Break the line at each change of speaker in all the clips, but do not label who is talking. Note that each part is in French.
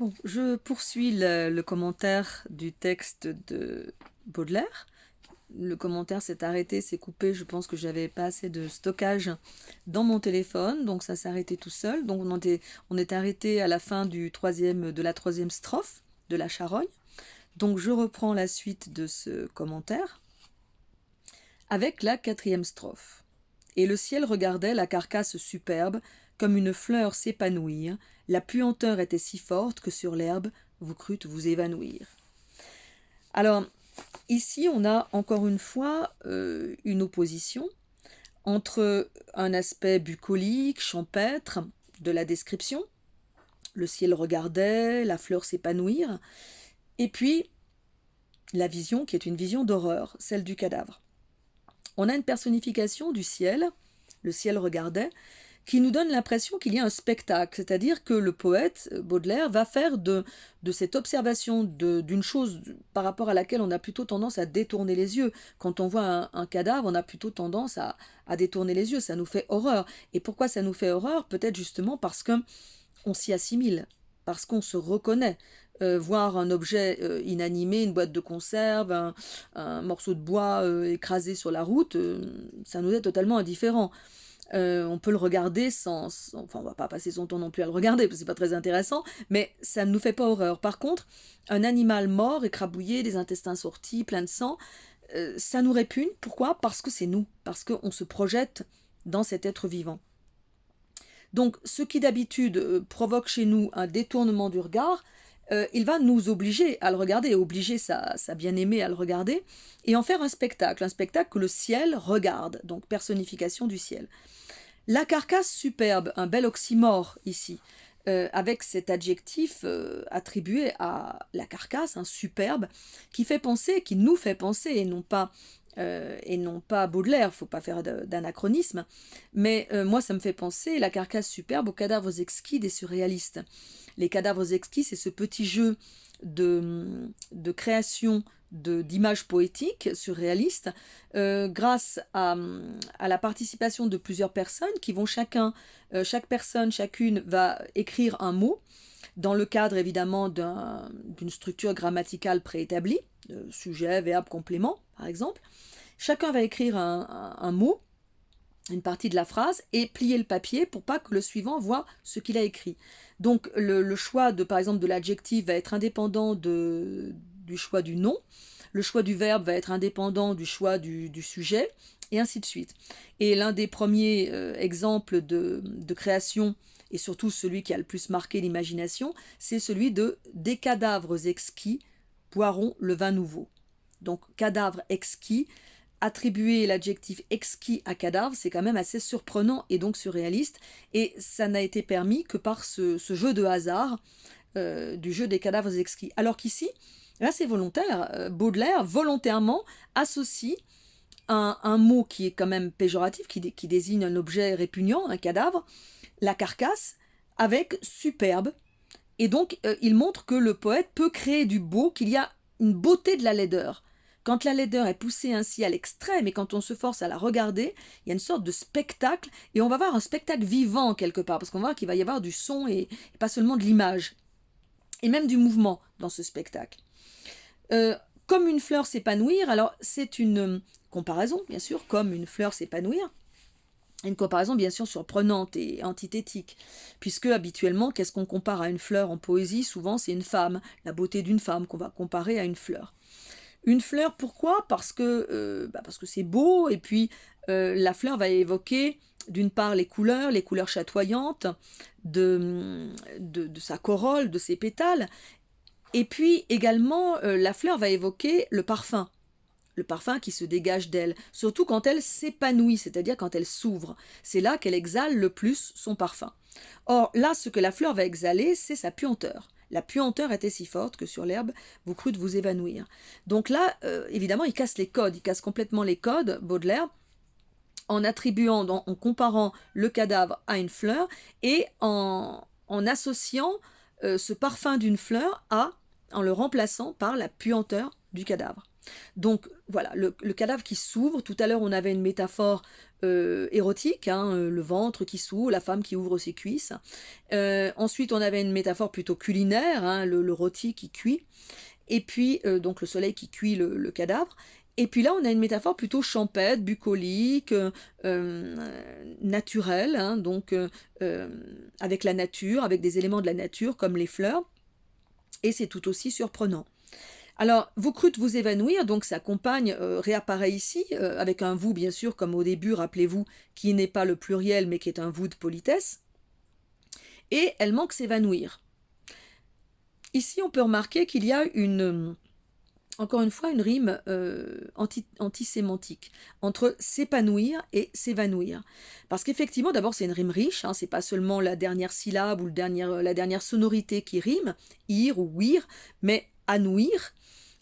Bon, je poursuis le commentaire du texte de Baudelaire. Le commentaire s'est arrêté, s'est coupé. Je pense que j'avais pas assez de stockage dans mon téléphone, donc ça s'est arrêté tout seul. Donc on est arrêté à la fin de la troisième strophe de la charogne. Donc je reprends la suite de ce commentaire avec la quatrième strophe. Et le ciel regardait la carcasse superbe, comme une fleur s'épanouir. La puanteur était si forte que sur l'herbe vous crûtes vous évanouir. Alors, ici, on a encore une fois une opposition entre un aspect bucolique, champêtre de la description, le ciel regardait, la fleur s'épanouir, et puis la vision qui est une vision d'horreur, celle du cadavre. On a une personnification du ciel, le ciel regardait, qui nous donne l'impression qu'il y a un spectacle, c'est-à-dire que le poète Baudelaire va faire de cette observation d'une chose par rapport à laquelle on a plutôt tendance à détourner les yeux. Quand on voit un cadavre, on a plutôt tendance à détourner les yeux, ça nous fait horreur. Et pourquoi ça nous fait horreur? Peut-être justement parce qu'on s'y assimile, parce qu'on se reconnaît. Voir un objet inanimé, une boîte de conserve, un morceau de bois écrasé sur la route, ça nous est totalement indifférent. On peut le regarder enfin, on va pas passer son temps non plus à le regarder, parce que c'est pas très intéressant, mais ça ne nous fait pas horreur. Par contre, un animal mort, écrabouillé, des intestins sortis, plein de sang, ça nous répugne. Pourquoi? Parce que c'est nous, parce qu'on se projette dans cet être vivant. Donc, ce qui d'habitude provoque chez nous un détournement du regard, il va nous obliger à le regarder, obliger sa bien-aimée à le regarder, et en faire un spectacle que le ciel regarde, donc personnification du ciel. La carcasse superbe, un bel oxymore ici, avec cet adjectif attribué à la carcasse, un superbe, qui nous fait penser, et non pas Baudelaire, il ne faut pas faire d'anachronisme, mais moi ça me fait penser, la carcasse superbe, aux cadavres exquis des surréalistes. Les cadavres exquis, c'est ce petit jeu de création d'images poétiques surréalistes grâce à la participation de plusieurs personnes qui vont chaque personne, chacune va écrire un mot dans le cadre évidemment d'une structure grammaticale préétablie, sujet, verbe, complément par exemple. Chacun va écrire un mot, une partie de la phrase, et plier le papier pour pas que le suivant voit ce qu'il a écrit. Donc le choix par exemple de l'adjectif va être indépendant du choix du nom, le choix du verbe va être indépendant du choix du sujet, et ainsi de suite. Et l'un des premiers exemples de création, et surtout celui qui a le plus marqué l'imagination, c'est celui de « Des cadavres exquis boiront le vin nouveau ». Donc cadavre exquis, attribuer l'adjectif exquis à cadavre, c'est quand même assez surprenant et donc surréaliste, et ça n'a été permis que par ce jeu de hasard du jeu des cadavres exquis. Alors qu'ici, là c'est volontaire, Baudelaire volontairement associe un mot qui est quand même péjoratif, qui désigne un objet répugnant, un cadavre, la carcasse, avec superbe, et donc il montre que le poète peut créer du beau, qu'il y a une beauté de la laideur. Quand la laideur est poussée ainsi à l'extrême et quand on se force à la regarder, il y a une sorte de spectacle, et on va voir un spectacle vivant quelque part, parce qu'on va voir qu'il va y avoir du son et pas seulement de l'image, et même du mouvement dans ce spectacle. Comme une fleur s'épanouir, alors c'est une comparaison, bien sûr, comme une fleur s'épanouir, une comparaison bien sûr surprenante et antithétique, puisque habituellement, qu'est-ce qu'on compare à une fleur en poésie? Souvent c'est une femme, la beauté d'une femme qu'on va comparer à une fleur. Une fleur, pourquoi? Parce que c'est beau, et puis la fleur va évoquer d'une part les couleurs chatoyantes de sa corolle, de ses pétales, et puis également la fleur va évoquer le parfum qui se dégage d'elle, surtout quand elle s'épanouit, c'est-à-dire quand elle s'ouvre. C'est là qu'elle exhale le plus son parfum. Or, là, ce que la fleur va exhaler, c'est sa puanteur. La puanteur était si forte que sur l'herbe, vous crûtes vous évanouir. Donc là, évidemment, il casse complètement les codes, Baudelaire, en comparant le cadavre à une fleur, et en associant ce parfum d'une fleur en le remplaçant par la puanteur du cadavre. Donc voilà, le cadavre qui s'ouvre. Tout à l'heure, on avait une métaphore érotique, hein, le ventre qui s'ouvre, la femme qui ouvre ses cuisses. Ensuite, on avait une métaphore plutôt culinaire, hein, le rôti qui cuit. Et puis, donc le soleil qui cuit le cadavre. Et puis là, on a une métaphore plutôt champêtre, bucolique, naturelle, hein, donc avec la nature, avec des éléments de la nature comme les fleurs. Et c'est tout aussi surprenant. Alors, vous crûtes vous évanouir, donc sa compagne réapparaît ici, avec un vous bien sûr, comme au début, rappelez-vous, qui n'est pas le pluriel, mais qui est un vous de politesse. Et elle manque s'évanouir. Ici, on peut remarquer qu'il y a encore une fois, une rime antisémantique entre s'épanouir et s'évanouir. Parce qu'effectivement, d'abord, c'est une rime riche, hein, c'est pas seulement la dernière syllabe ou la dernière sonorité qui rime, ir ou ouir, mais anouir,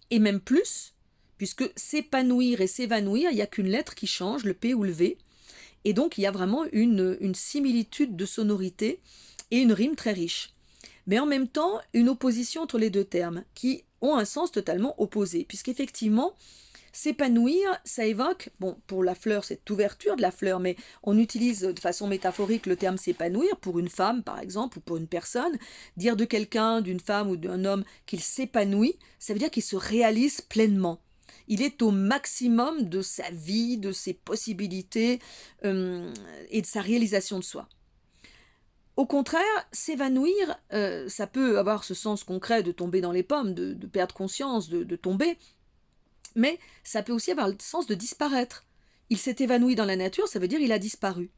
et même plus, puisque s'épanouir et s'évanouir, il n'y a qu'une lettre qui change, le P ou le V, et donc il y a vraiment une similitude de sonorité et une rime très riche. Mais en même temps, une opposition entre les deux termes, qui ont un sens totalement opposé, puisqu'effectivement, s'épanouir, ça évoque, bon, pour la fleur, cette ouverture de la fleur, mais on utilise de façon métaphorique le terme s'épanouir pour une femme, par exemple, ou pour une personne. Dire de quelqu'un, d'une femme ou d'un homme qu'il s'épanouit, ça veut dire qu'il se réalise pleinement. Il est au maximum de sa vie, de ses possibilités et de sa réalisation de soi. Au contraire, s'évanouir, ça peut avoir ce sens concret de tomber dans les pommes, de perdre conscience, de tomber, mais ça peut aussi avoir le sens de disparaître. Il s'est évanoui dans la nature, ça veut dire il a disparu.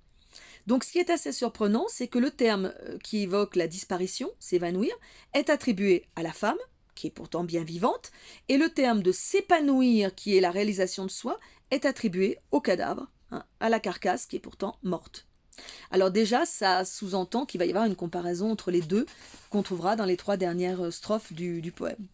Donc ce qui est assez surprenant, c'est que le terme qui évoque la disparition, s'évanouir, est attribué à la femme, qui est pourtant bien vivante, et le terme de s'épanouir, qui est la réalisation de soi, est attribué au cadavre, hein, à la carcasse, qui est pourtant morte. Alors déjà, ça sous-entend qu'il va y avoir une comparaison entre les deux qu'on trouvera dans les 3 dernières strophes du poème.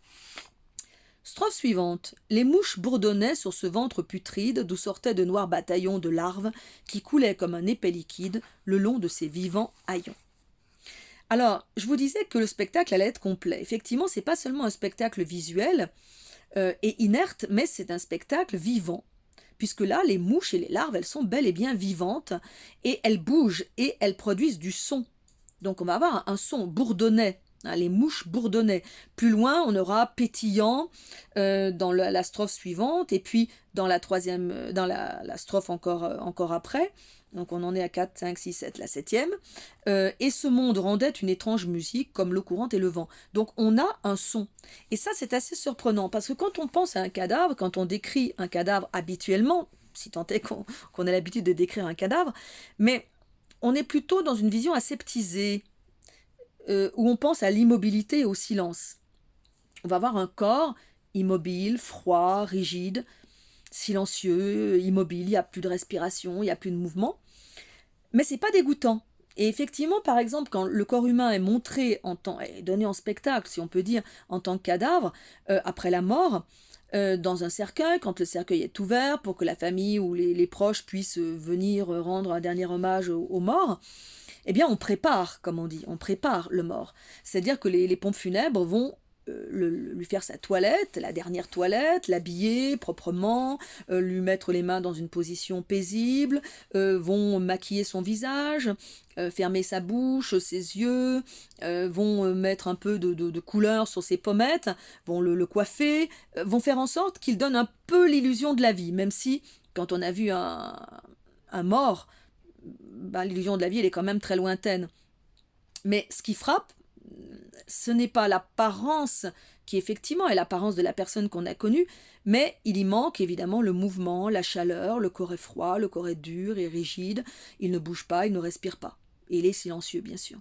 Strophe suivante. Les mouches bourdonnaient sur ce ventre putride d'où sortaient de noirs bataillons de larves qui coulaient comme un épais liquide le long de ces vivants haillons. Alors, je vous disais que le spectacle allait être complet. Effectivement, c'est pas seulement un spectacle visuel et inerte, mais c'est un spectacle vivant. Puisque là, les mouches et les larves, elles sont bel et bien vivantes, et elles bougent, et elles produisent du son. Donc on va avoir un son bourdonnet, hein, les mouches bourdonnaient. Plus loin, on aura pétillant dans la strophe suivante, et puis dans la troisième, dans la strophe encore après, donc on en est à 4, 5, 6, 7, la septième, et ce monde rendait une étrange musique comme l'eau courante et le vent. Donc on a un son. Et ça c'est assez surprenant, parce que quand on pense à un cadavre, quand on décrit un cadavre habituellement, si tant est qu'on a l'habitude de décrire un cadavre, mais on est plutôt dans une vision aseptisée, où on pense à l'immobilité et au silence. On va avoir un corps immobile, froid, rigide, silencieux, immobile, il n'y a plus de respiration, il n'y a plus de mouvement. Mais c'est pas dégoûtant. Et effectivement, par exemple, quand le corps humain est montré est donné en spectacle, si on peut dire, en tant que cadavre, après la mort, dans un cercueil, quand le cercueil est ouvert pour que la famille ou les proches puissent venir rendre un dernier hommage aux morts, eh bien on prépare, comme on dit, on prépare le mort. C'est-à-dire que les pompes funèbres vont lui faire sa toilette, la dernière toilette, l'habiller proprement, lui mettre les mains dans une position paisible, vont maquiller son visage, fermer sa bouche, ses yeux, vont mettre un peu de couleur sur ses pommettes, vont le coiffer, vont faire en sorte qu'il donne un peu l'illusion de la vie, même si quand on a vu un mort, ben, l'illusion de la vie elle est quand même très lointaine. Mais ce qui frappe, ce n'est pas l'apparence qui effectivement est l'apparence de la personne qu'on a connue, mais il y manque évidemment le mouvement, la chaleur, le corps est froid, le corps est dur et rigide, il ne bouge pas, il ne respire pas. Et il est silencieux, bien sûr.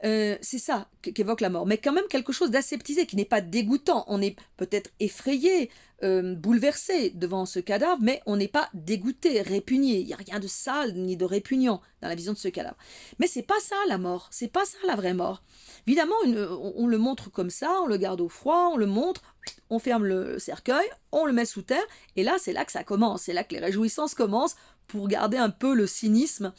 C'est ça qu'évoque la mort, mais quand même quelque chose d'aseptisé, qui n'est pas dégoûtant. On est peut-être effrayé, bouleversé devant ce cadavre, mais on n'est pas dégoûté, répugné. Il n'y a rien de sale ni de répugnant dans la vision de ce cadavre. Mais c'est pas ça la mort, c'est pas ça la vraie mort. Évidemment, on le montre comme ça, on le garde au froid, on le montre, on ferme le cercueil, on le met sous terre, et là c'est là que ça commence, c'est là que les réjouissances commencent pour garder un peu le cynisme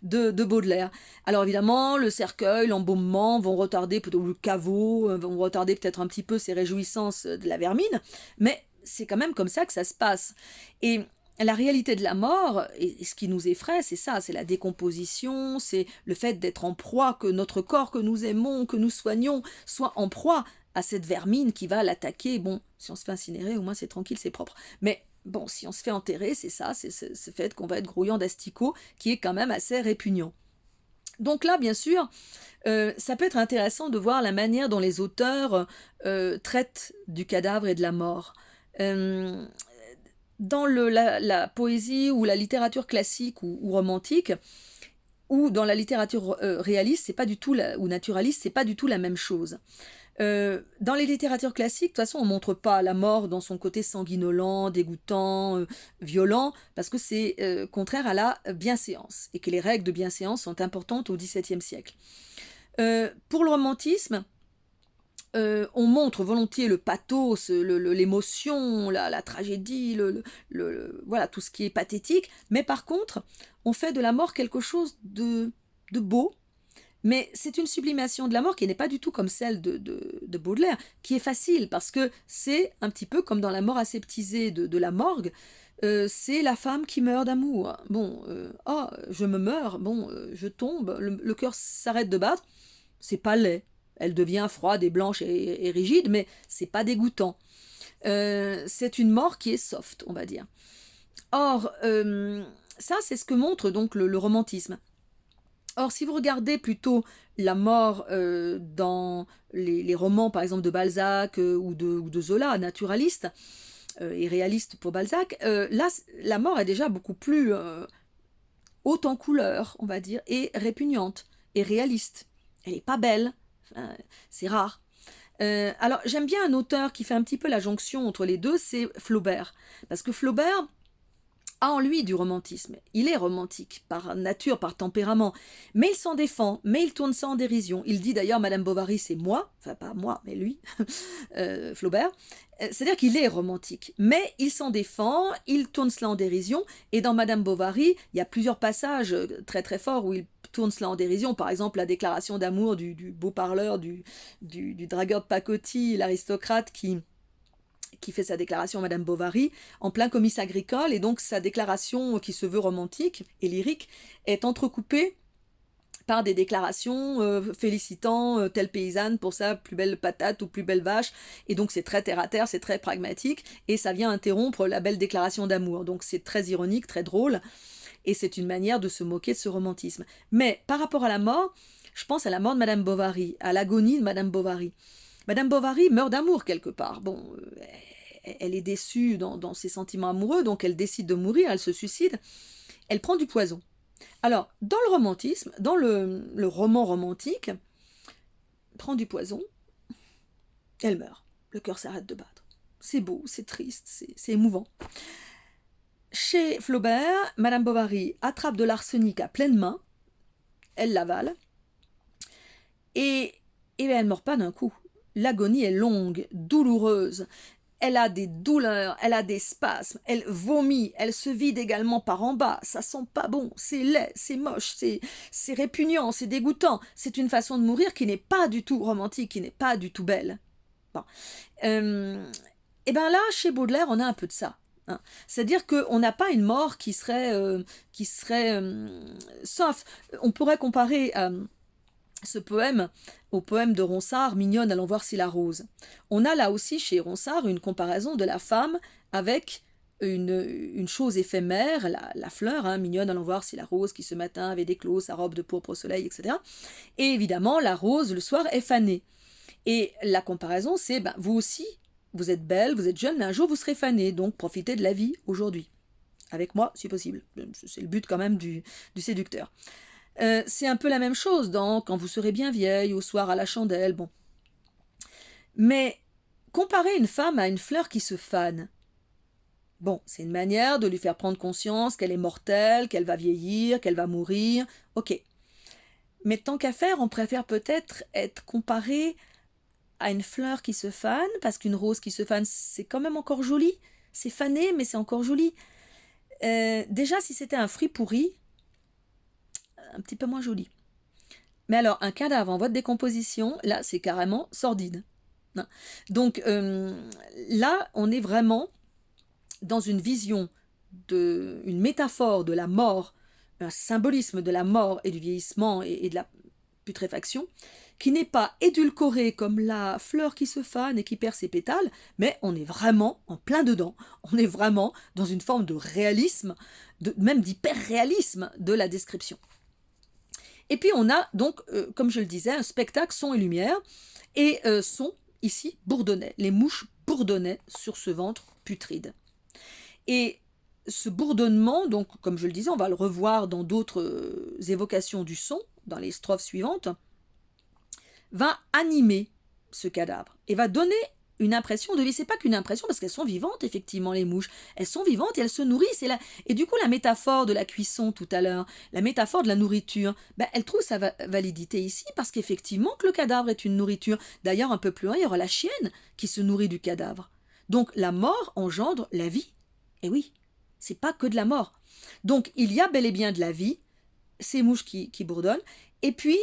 de Baudelaire. Alors évidemment, le cercueil, l'embaumement vont retarder, peut-être le caveau, vont retarder peut-être un petit peu ces réjouissances de la vermine, mais c'est quand même comme ça que ça se passe. Et la réalité de la mort, et ce qui nous effraie, c'est ça, c'est la décomposition, c'est le fait d'être en proie, que notre corps que nous aimons, que nous soignons, soit en proie à cette vermine qui va l'attaquer. Bon, si on se fait incinérer, au moins c'est tranquille, c'est propre. Mais bon, si on se fait enterrer, c'est ça, c'est ce fait qu'on va être grouillant d'asticots, qui est quand même assez répugnant. Donc là, bien sûr, ça peut être intéressant de voir la manière dont les auteurs traitent du cadavre et de la mort. Euh, dans la poésie ou la littérature classique ou romantique, ou dans la littérature réaliste, c'est pas du tout ou naturaliste, c'est pas du tout la même chose. Dans les littératures classiques, de toute façon, on ne montre pas la mort dans son côté sanguinolent, dégoûtant, violent, parce que c'est contraire à la bienséance, et que les règles de bienséance sont importantes au XVIIe siècle. Pour le romantisme, on montre volontiers le pathos, l'émotion, la tragédie, voilà, tout ce qui est pathétique, mais par contre, on fait de la mort quelque chose de beau, mais c'est une sublimation de la mort qui n'est pas du tout comme celle de Baudelaire, qui est facile, parce que c'est un petit peu comme dans la mort aseptisée de la morgue, c'est la femme qui meurt d'amour. Bon, oh, je me meurs, bon, je tombe, le cœur s'arrête de battre, c'est pas laid. Elle devient froide et blanche et rigide, mais c'est pas dégoûtant. C'est une mort qui est soft, on va dire. Or, ça, c'est ce que montre donc le romantisme. Or, si vous regardez plutôt la mort dans les romans, par exemple, de Balzac ou de Zola, naturalistes et réalistes pour Balzac, là, la mort est déjà beaucoup plus haute en couleur, on va dire, et répugnante, et réaliste. Elle n'est pas belle, c'est rare. Alors, j'aime bien un auteur qui fait un petit peu la jonction entre les deux, c'est Flaubert. Parce que Flaubert a en lui du romantisme. Il est romantique, par nature, par tempérament. Mais il s'en défend, mais il tourne ça en dérision. Il dit d'ailleurs, Madame Bovary, c'est moi, enfin pas moi, mais lui, Flaubert. C'est-à-dire qu'il est romantique, mais il s'en défend, il tourne cela en dérision, et dans Madame Bovary, il y a plusieurs passages très très forts où il tourne cela en dérision, par exemple la déclaration d'amour du beau parleur, du dragueur de pacotille, l'aristocrate qui fait sa déclaration à Madame Bovary en plein comice agricole, et donc sa déclaration qui se veut romantique et lyrique est entrecoupée par des déclarations félicitant telle paysanne pour sa plus belle patate ou plus belle vache, et donc c'est très terre à terre, c'est très pragmatique, et ça vient interrompre la belle déclaration d'amour, donc c'est très ironique, très drôle, et c'est une manière de se moquer de ce romantisme. Mais par rapport à la mort, je pense à la mort de Madame Bovary, à l'agonie de Madame Bovary. Madame Bovary meurt d'amour quelque part. Bon, elle est déçue dans ses sentiments amoureux, donc elle décide de mourir, elle se suicide. Elle prend du poison. Alors, dans le romantisme, dans le roman romantique, elle prend du poison, elle meurt. Le cœur s'arrête de battre. C'est beau, c'est triste, c'est émouvant. Chez Flaubert, Madame Bovary attrape de l'arsenic à pleine main, elle l'avale, et elle ne meurt pas d'un coup. L'agonie est longue, douloureuse. Elle a des douleurs, elle a des spasmes, elle vomit, elle se vide également par en bas. Ça sent pas bon, c'est laid, c'est moche, c'est répugnant, c'est dégoûtant. C'est une façon de mourir qui n'est pas du tout romantique, qui n'est pas du tout belle. Bon. Et bien là, chez Baudelaire, on a un peu de ça. Hein. C'est-à-dire qu'on n'a pas une mort qui serait soft. On pourrait comparer ce poème au poème de Ronsard, Mignonne, allons voir si la rose. On a là aussi chez Ronsard une comparaison de la femme avec une chose éphémère, la fleur, hein, mignonne, allons voir si la rose qui ce matin avait déclos sa robe de pourpre au soleil, etc. Et évidemment, la rose, le soir, est fanée. Et la comparaison, c'est, vous aussi, vous êtes belle, vous êtes jeune, mais un jour vous serez fanée, donc profitez de la vie aujourd'hui. Avec moi, si possible. C'est le but quand même du séducteur. C'est un peu la même chose quand vous serez bien vieille, au soir à la chandelle, bon. Mais comparer une femme à une fleur qui se fane, bon, c'est une manière de lui faire prendre conscience qu'elle est mortelle, qu'elle va vieillir, qu'elle va mourir, ok. Mais tant qu'à faire, on préfère peut-être être comparé à une fleur qui se fane, parce qu'une rose qui se fane, c'est quand même encore joli, c'est fané, mais c'est encore joli. Déjà, si c'était un fruit pourri, un petit peu moins joli. Mais alors, un cadavre en voie de décomposition, là, c'est carrément sordide. Donc là, on est vraiment dans une vision, une métaphore de la mort, un symbolisme de la mort et du vieillissement et de la putréfaction, qui n'est pas édulcoré comme la fleur qui se fane et qui perd ses pétales, mais on est vraiment en plein dedans. On est vraiment dans une forme de réalisme, même d'hyper-réalisme de la description. Et puis on a donc, comme je le disais, un spectacle son et lumière, et son, ici, bourdonnait. Les mouches bourdonnaient sur ce ventre putride. Et ce bourdonnement, donc comme je le disais, on va le revoir dans d'autres évocations du son, dans les strophes suivantes, va animer ce cadavre et va donner une impression de vie. C'est pas qu'une impression, parce qu'elles sont vivantes, effectivement, les mouches. Elles sont vivantes et elles se nourrissent. Et du coup, la métaphore de la cuisson tout à l'heure, la métaphore de la nourriture, elle trouve sa validité ici, parce qu'effectivement, que le cadavre est une nourriture. D'ailleurs, un peu plus loin, il y aura la chienne qui se nourrit du cadavre. Donc, la mort engendre la vie. Et oui, c'est pas que de la mort. Donc, il y a bel et bien de la vie, ces mouches qui bourdonnent. Et puis,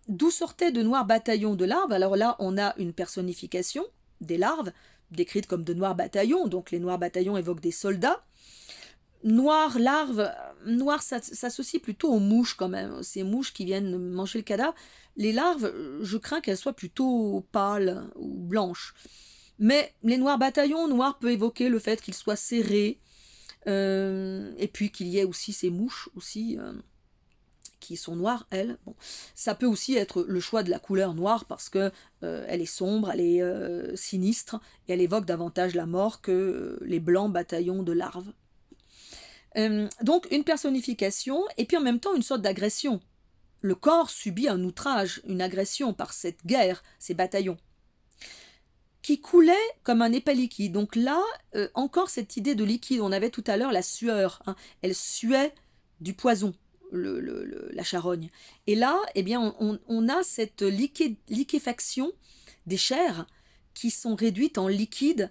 d'où sortaient de noirs bataillons de larves. Alors là, on a une personnification des larves, décrites comme de noirs bataillons. Donc les noirs bataillons évoquent des soldats. Noir, larve, noir s'associe plutôt aux mouches quand même. Ces mouches qui viennent manger le cadavre. Les larves, je crains qu'elles soient plutôt pâles ou blanches. Mais les noirs bataillons, noir peut évoquer le fait qu'ils soient serrés. Et puis qu'il y ait aussi ces mouches aussi... qui sont noires, elles. Bon. Ça peut aussi être le choix de la couleur noire parce que elle est sombre, elle est sinistre et elle évoque davantage la mort que les blancs bataillons de larves. Donc une personnification et puis en même temps une sorte d'agression. Le corps subit un outrage, une agression par cette guerre, ces bataillons, qui coulait comme un épais liquide. Donc là, encore cette idée de liquide. On avait tout à l'heure la sueur. Hein. Elle suait du poison. La charogne. Et là, eh bien, on a cette liquéfaction des chairs qui sont réduites en liquide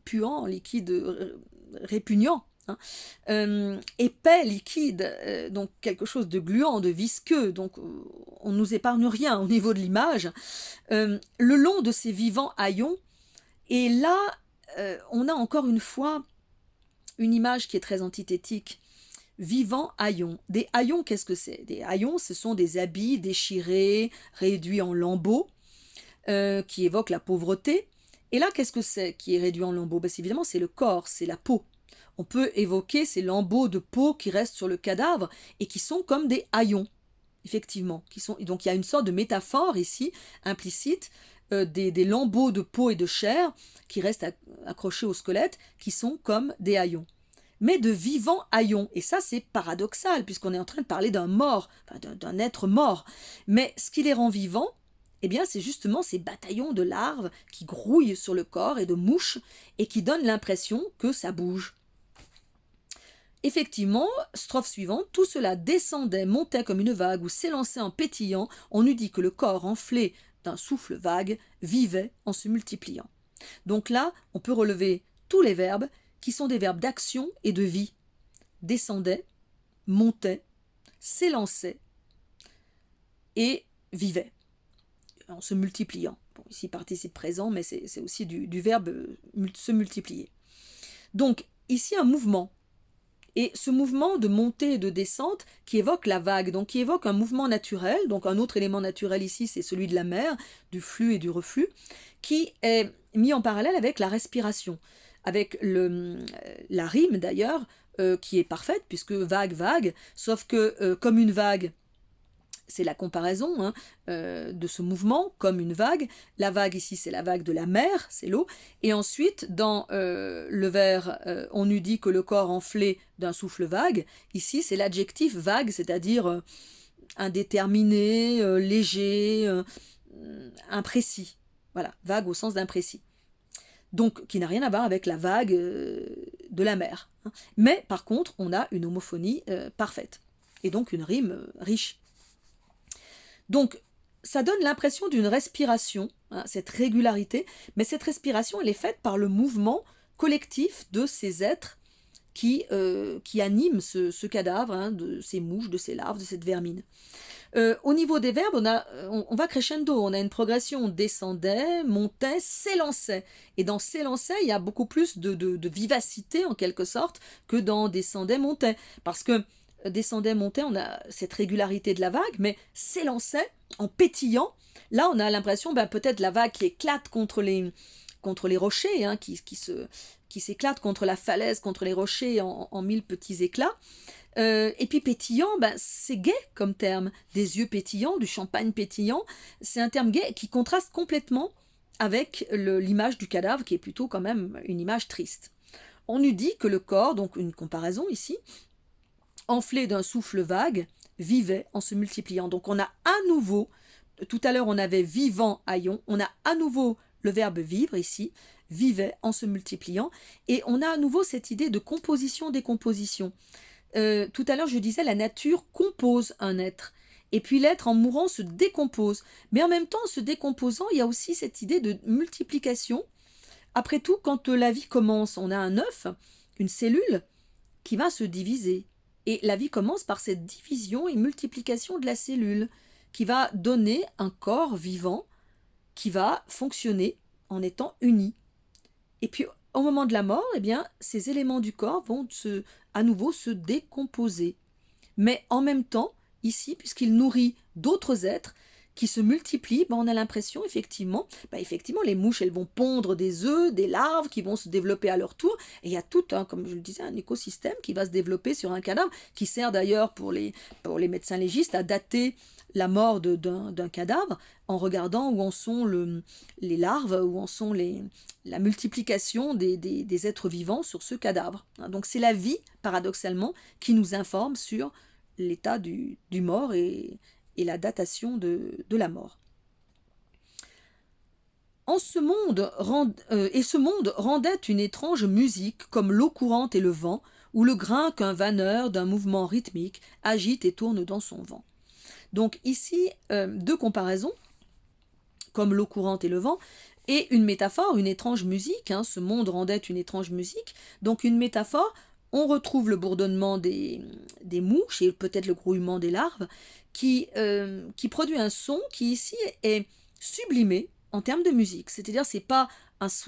puant, en liquide répugnant, hein. Épais, liquide, donc quelque chose de gluant, de visqueux, donc on ne nous épargne rien au niveau de l'image. Le long de ces vivants haillons, et là, on a encore une fois une image qui est très antithétique. Vivants haillons. Des haillons, qu'est-ce que c'est? Des haillons, ce sont des habits déchirés, réduits en lambeaux, qui évoquent la pauvreté. Et là, qu'est-ce que c'est qui est réduit en lambeaux? Évidemment, c'est le corps, c'est la peau. On peut évoquer ces lambeaux de peau qui restent sur le cadavre et qui sont comme des haillons, effectivement. Donc il y a une sorte de métaphore ici, implicite, des lambeaux de peau et de chair qui restent accrochés au squelette, qui sont comme des haillons. Mais de vivants haillons. Et ça, c'est paradoxal, puisqu'on est en train de parler d'un mort, d'un être mort. Mais ce qui les rend vivants, eh bien, c'est justement ces bataillons de larves qui grouillent sur le corps et de mouches, et qui donnent l'impression que ça bouge. Effectivement, strophe suivante, tout cela descendait, montait comme une vague, ou s'élançait en pétillant, on eût dit que le corps enflé d'un souffle vague vivait en se multipliant. Donc là, on peut relever tous les verbes, qui sont des verbes d'action et de vie. Descendait, montait, s'élançait et vivait, en se multipliant. Bon, ici, participe présent, mais c'est aussi du verbe se multiplier. Donc, ici, un mouvement. Et ce mouvement de montée et de descente qui évoque la vague, donc qui évoque un mouvement naturel, donc un autre élément naturel ici, c'est celui de la mer, du flux et du reflux, qui est mis en parallèle avec la respiration. Avec la rime d'ailleurs, qui est parfaite, puisque vague, vague, sauf que comme une vague, c'est la comparaison de ce mouvement, comme une vague. La vague ici, c'est la vague de la mer, c'est l'eau. Et ensuite, dans le vers, on eût dit que le corps enflé d'un souffle vague. Ici, c'est l'adjectif vague, c'est-à-dire indéterminé, léger, imprécis. Voilà, vague au sens d'imprécis. Donc qui n'a rien à voir avec la vague de la mer. Mais par contre, on a une homophonie parfaite, et donc une rime riche. Donc ça donne l'impression d'une respiration, cette régularité, mais cette respiration, elle est faite par le mouvement collectif de ces êtres qui animent ce cadavre, de ces mouches, de ces larves, de cette vermine. Au niveau des verbes, on va crescendo, on a une progression, descendait, montait, s'élançait. Et dans s'élançait, il y a beaucoup plus de vivacité en quelque sorte que dans descendait, montait. Parce que descendait, montait, on a cette régularité de la vague, mais s'élançait en pétillant. Là, on a l'impression peut-être la vague qui éclate contre les rochers, hein, qui s'éclate contre la falaise, contre les rochers en mille petits éclats. Et puis pétillant, c'est gai comme terme. Des yeux pétillants, du champagne pétillant. C'est un terme gai qui contraste complètement avec l'image du cadavre, qui est plutôt quand même une image triste. On eût dit que le corps, donc une comparaison ici, enflé d'un souffle vague, vivait en se multipliant. Donc on a à nouveau, tout à l'heure on avait vivant haillon, on a à nouveau le verbe vivre ici, vivait en se multipliant, et on a à nouveau cette idée de composition-décomposition. Tout à l'heure je disais la nature compose un être, et puis l'être en mourant se décompose, mais en même temps en se décomposant il y a aussi cette idée de multiplication. Après tout, quand la vie commence, on a un œuf, une cellule qui va se diviser, et la vie commence par cette division et multiplication de la cellule qui va donner un corps vivant qui va fonctionner en étant uni. Et puis au moment de la mort, ces éléments du corps vont à nouveau se décomposer. Mais en même temps, ici, puisqu'il nourrit d'autres êtres qui se multiplient, on a l'impression effectivement, les mouches, elles vont pondre des œufs, des larves qui vont se développer à leur tour, et il y a tout, comme je le disais, un écosystème qui va se développer sur un cadavre, qui sert d'ailleurs pour les médecins légistes à dater la mort d'un cadavre en regardant où en sont les larves, où en sont la multiplication des êtres vivants sur ce cadavre. Donc c'est la vie, paradoxalement, qui nous informe sur l'état du mort et la datation de la mort. Ce monde rendait une étrange musique comme l'eau courante et le vent, ou le grain qu'un vanneur d'un mouvement rythmique agite et tourne dans son vent. Donc ici, deux comparaisons, comme l'eau courante et le vent, et une métaphore, une étrange musique, ce monde rendait une étrange musique, donc une métaphore, on retrouve le bourdonnement des mouches et peut-être le grouillement des larves, qui produit un son qui ici est sublimé en termes de musique. C'est-à-dire, c'est pas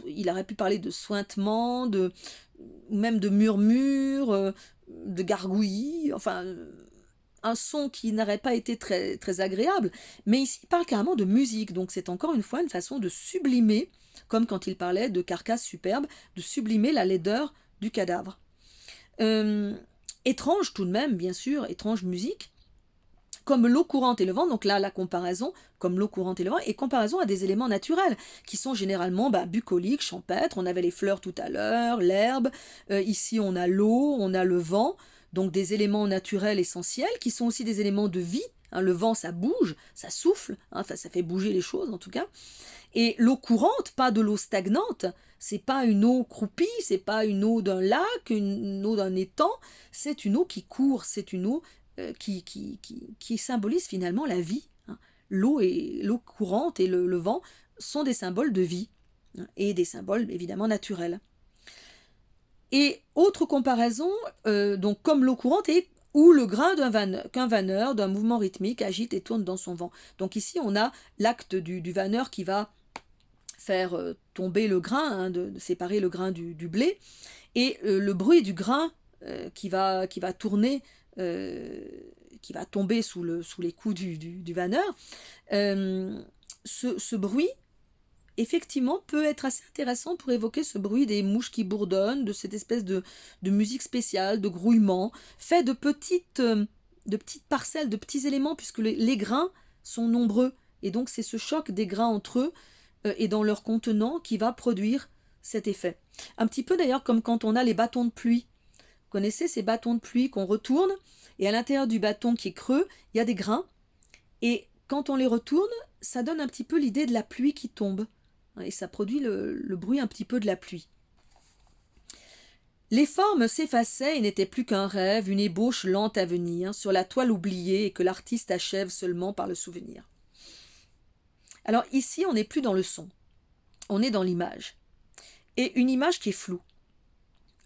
il aurait pu parler de suintement, ou même de murmure, de gargouillis, enfin un son qui n'aurait pas été très, très agréable, mais ici il parle carrément de musique, donc c'est encore une fois une façon de sublimer, comme quand il parlait de carcasse superbe, de sublimer la laideur du cadavre. Étrange tout de même, bien sûr, étrange musique, comme l'eau courante et le vent, donc là la comparaison, comme l'eau courante et le vent, et comparaison à des éléments naturels, qui sont généralement bucoliques, champêtres, on avait les fleurs tout à l'heure, l'herbe, ici on a l'eau, on a le vent, donc des éléments naturels essentiels, qui sont aussi des éléments de vie, le vent ça bouge, ça souffle, ça fait bouger les choses en tout cas, et l'eau courante, pas de l'eau stagnante, c'est pas une eau croupie, c'est pas une eau d'un lac, une eau d'un étang, c'est une eau qui court, c'est une eau qui symbolise finalement la vie. L'eau courante et le vent sont des symboles de vie, et des symboles évidemment naturels. Et autre comparaison, donc comme l'eau courante ou le grain qu'un vanneur d'un mouvement rythmique agite et tourne dans son vent. Donc ici on a l'acte du vanneur qui va faire tomber le grain, de séparer le grain du blé, et le bruit du grain qui va tourner, qui va tomber sous les coups du vanneur. Ce bruit, effectivement, peut être assez intéressant pour évoquer ce bruit des mouches qui bourdonnent, de cette espèce de musique spéciale, de grouillement, fait de petites parcelles, de petits éléments, puisque les grains sont nombreux. Et donc c'est ce choc des grains entre eux et dans leur contenant qui va produire cet effet. Un petit peu d'ailleurs comme quand on a les bâtons de pluie. Vous connaissez ces bâtons de pluie qu'on retourne, et à l'intérieur du bâton qui est creux, il y a des grains, et quand on les retourne, ça donne un petit peu l'idée de la pluie qui tombe, et ça produit le bruit un petit peu de la pluie. Les formes s'effaçaient et n'étaient plus qu'un rêve, une ébauche lente à venir, sur la toile oubliée et que l'artiste achève seulement par le souvenir. Alors ici, on n'est plus dans le son, on est dans l'image. Et une image qui est floue,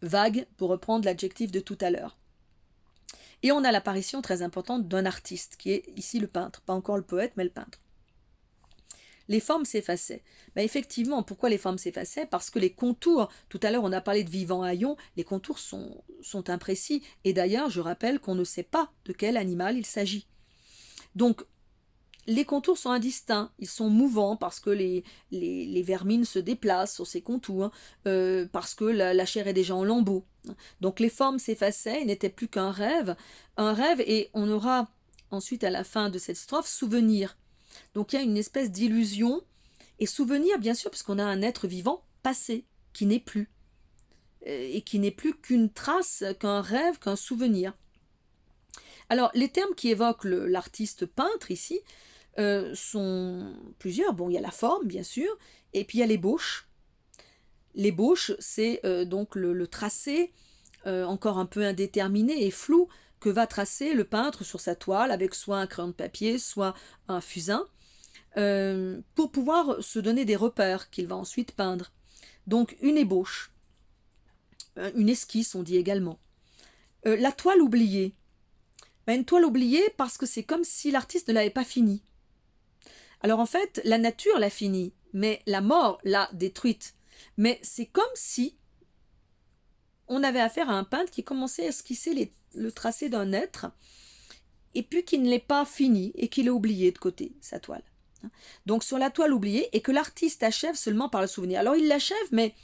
vague, pour reprendre l'adjectif de tout à l'heure. Et on a l'apparition très importante d'un artiste, qui est ici le peintre, pas encore le poète, mais le peintre. Les formes s'effaçaient. Ben effectivement, pourquoi les formes s'effaçaient? Parce que les contours, tout à l'heure on a parlé de vivant haillons, les contours sont imprécis. Et d'ailleurs, je rappelle qu'on ne sait pas de quel animal il s'agit. Donc, les contours sont indistincts, ils sont mouvants parce que les vermines se déplacent sur ces contours, parce que la chair est déjà en lambeaux. Donc les formes s'effaçaient, il n'était plus qu'un rêve, et on aura ensuite à la fin de cette strophe souvenir. Donc il y a une espèce d'illusion, et souvenir bien sûr, parce qu'on a un être vivant passé, qui n'est plus, et qui n'est plus qu'une trace, qu'un rêve, qu'un souvenir. Alors les termes qui évoquent l'artiste peintre ici, sont plusieurs. Bon, il y a la forme, bien sûr, et puis il y a l'ébauche. L'ébauche, c'est donc le tracé, encore un peu indéterminé et flou, que va tracer le peintre sur sa toile avec soit un crayon de papier, soit un fusain, pour pouvoir se donner des repères qu'il va ensuite peindre. Donc une ébauche, une esquisse, on dit également. La toile oubliée. Ben, une toile oubliée parce que c'est comme si l'artiste ne l'avait pas finie. Alors en fait, la nature l'a finie, mais la mort l'a détruite. Mais c'est comme si on avait affaire à un peintre qui commençait à esquisser le tracé d'un être, et puis qui ne l'est pas fini, et qu'il a oublié de côté, sa toile. Donc sur la toile oubliée, et que l'artiste achève seulement par le souvenir. Alors il l'achève, mais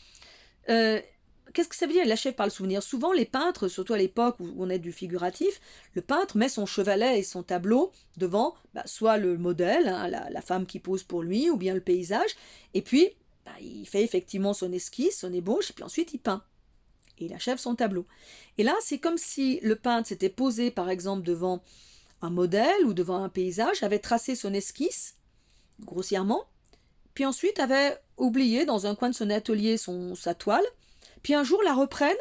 qu'est-ce que ça veut dire, il l'achève par le souvenir? Souvent les peintres, surtout à l'époque où on est du figuratif, le peintre met son chevalet et son tableau devant soit le modèle, hein, la femme qui pose pour lui, ou bien le paysage, et puis il fait effectivement son esquisse, son ébauche, et puis ensuite il peint. Et il achève son tableau. Et là, c'est comme si le peintre s'était posé, par exemple, devant un modèle ou devant un paysage, avait tracé son esquisse, grossièrement, puis ensuite avait oublié dans un coin de son atelier sa toile, puis un jour la reprenne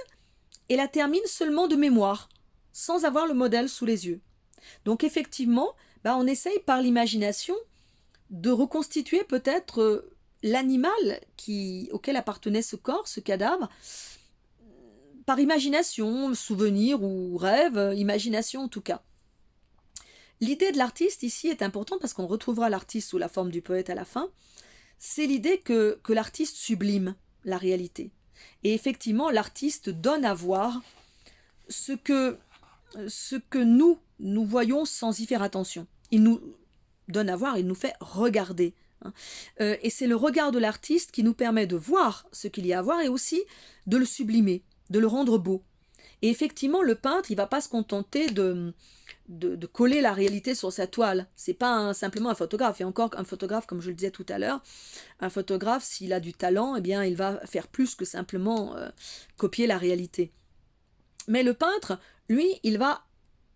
et la termine seulement de mémoire, sans avoir le modèle sous les yeux. Donc effectivement, on essaye par l'imagination de reconstituer peut-être l'animal auquel appartenait ce corps, ce cadavre, par imagination, souvenir ou rêve, imagination en tout cas. L'idée de l'artiste ici est importante parce qu'on retrouvera l'artiste sous la forme du poète à la fin. C'est l'idée que l'artiste sublime la réalité. Et effectivement, l'artiste donne à voir ce que nous voyons sans y faire attention. Il nous donne à voir, il nous fait regarder. Et c'est le regard de l'artiste qui nous permet de voir ce qu'il y a à voir et aussi de le sublimer, de le rendre beau. Et effectivement, le peintre, il ne va pas se contenter de coller la réalité sur sa toile. C'est pas simplement un photographe. Et encore un photographe, comme je le disais tout à l'heure, un photographe, s'il a du talent, eh bien, il va faire plus que simplement copier la réalité. Mais le peintre, lui, il va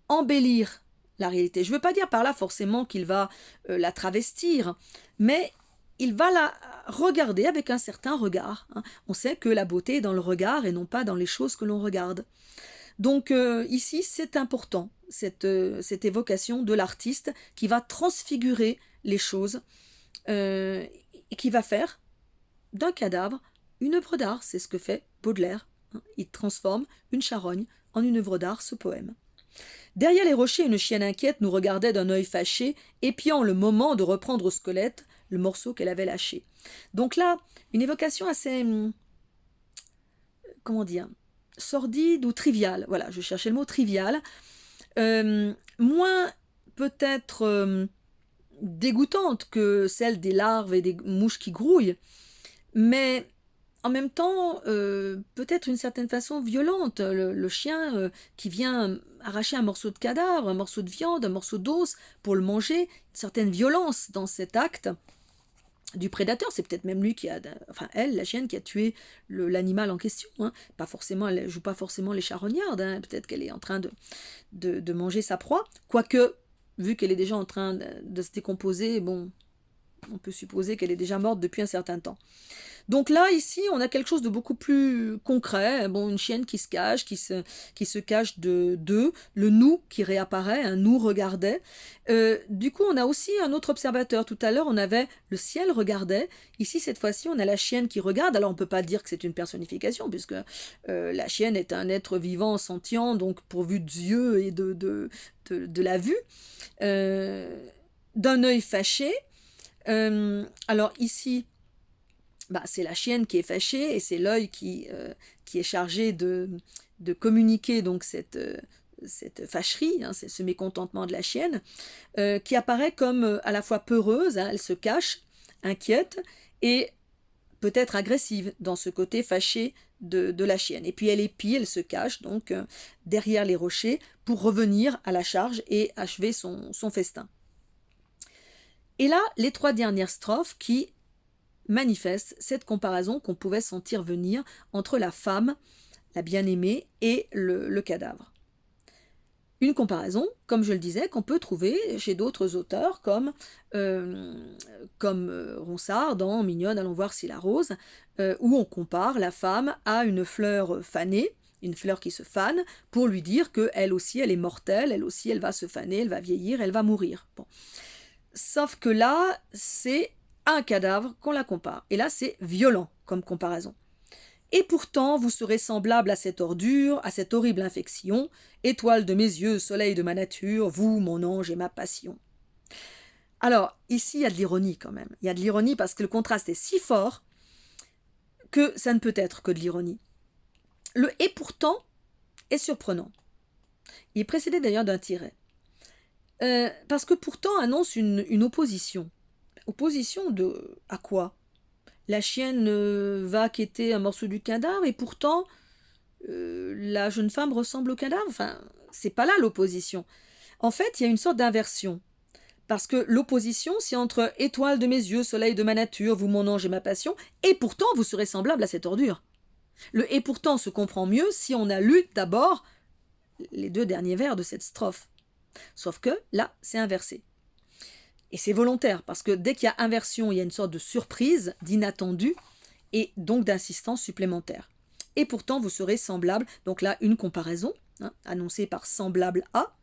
embellir la réalité. Je ne veux pas dire par là forcément qu'il va la travestir, mais il va la regarder avec un certain regard. On sait que la beauté est dans le regard et non pas dans les choses que l'on regarde. Donc ici, c'est important, cette évocation de l'artiste qui va transfigurer les choses et qui va faire d'un cadavre une œuvre d'art. C'est ce que fait Baudelaire. Il transforme une charogne en une œuvre d'art, ce poème. Derrière les rochers, une chienne inquiète nous regardait d'un œil fâché, épiant le moment de reprendre au squelette le morceau qu'elle avait lâché. Donc là, une évocation assez, comment dire, sordide ou triviale. Voilà, je cherchais le mot trivial. Moins peut-être dégoûtante que celle des larves et des mouches qui grouillent, mais en même temps, peut-être d'une certaine façon violente. Le chien qui vient arracher un morceau de cadavre, un morceau de viande, un morceau d'os pour le manger, une certaine violence dans cet acte du prédateur. C'est peut-être même lui elle, la chienne, qui a tué l'animal en question. Pas forcément, elle ne joue pas forcément les charognardes. Peut-être qu'elle est en train de manger sa proie. Quoique, vu qu'elle est déjà en train de se décomposer, bon, on peut supposer qu'elle est déjà morte depuis un certain temps. Donc là, ici, on a quelque chose de beaucoup plus concret. Bon, une chienne qui se cache, qui se cache d'eux, le nous qui réapparaît, un nous regardait. Du coup, on a aussi un autre observateur. Tout à l'heure, on avait le ciel regardait. Ici, cette fois-ci, on a la chienne qui regarde. Alors, on ne peut pas dire que c'est une personnification, puisque la chienne est un être vivant, sentient, donc pourvu d'yeux et de la vue, d'un œil fâché. Alors ici, c'est la chienne qui est fâchée et c'est l'œil qui est chargé de communiquer donc cette fâcherie, hein, c'est ce mécontentement de la chienne, qui apparaît comme à la fois peureuse, hein, elle se cache, inquiète et peut-être agressive dans ce côté fâché de la chienne. Et puis elle épie, elle se cache donc derrière les rochers pour revenir à la charge et achever son festin. Et là, les 3 dernières strophes qui manifestent cette comparaison qu'on pouvait sentir venir entre la femme, la bien-aimée, et le cadavre. Une comparaison, comme je le disais, qu'on peut trouver chez d'autres auteurs comme Ronsard dans Mignonne, allons voir si la rose, où on compare la femme à une fleur fanée, une fleur qui se fane, pour lui dire qu'elle aussi, elle est mortelle, elle aussi, elle va se faner, elle va vieillir, elle va mourir. Bon. Sauf que là, c'est un cadavre qu'on la compare. Et là, c'est violent comme comparaison. Et pourtant, vous serez semblable à cette ordure, à cette horrible infection, étoile de mes yeux, soleil de ma nature, vous, mon ange et ma passion. Alors, ici, il y a de l'ironie quand même. Il y a de l'ironie parce que le contraste est si fort que ça ne peut être que de l'ironie. Le « et pourtant » est surprenant. Il est précédé d'ailleurs d'un tiret. Parce que pourtant annonce une opposition. Opposition à quoi? La chienne va quêter un morceau du cadavre et pourtant la jeune femme ressemble au cadavre. Enfin, c'est pas là l'opposition. En fait, il y a une sorte d'inversion. Parce que l'opposition, c'est entre étoile de mes yeux, soleil de ma nature, vous mon ange et ma passion, et pourtant vous serez semblable à cette ordure. Le et pourtant se comprend mieux si on a lu d'abord les 2 derniers vers de cette strophe. Sauf que là, c'est inversé. Et c'est volontaire, parce que dès qu'il y a inversion, il y a une sorte de surprise, d'inattendu, et donc d'insistance supplémentaire. Et pourtant, vous serez semblable, donc là, une comparaison, hein, annoncée par semblable à,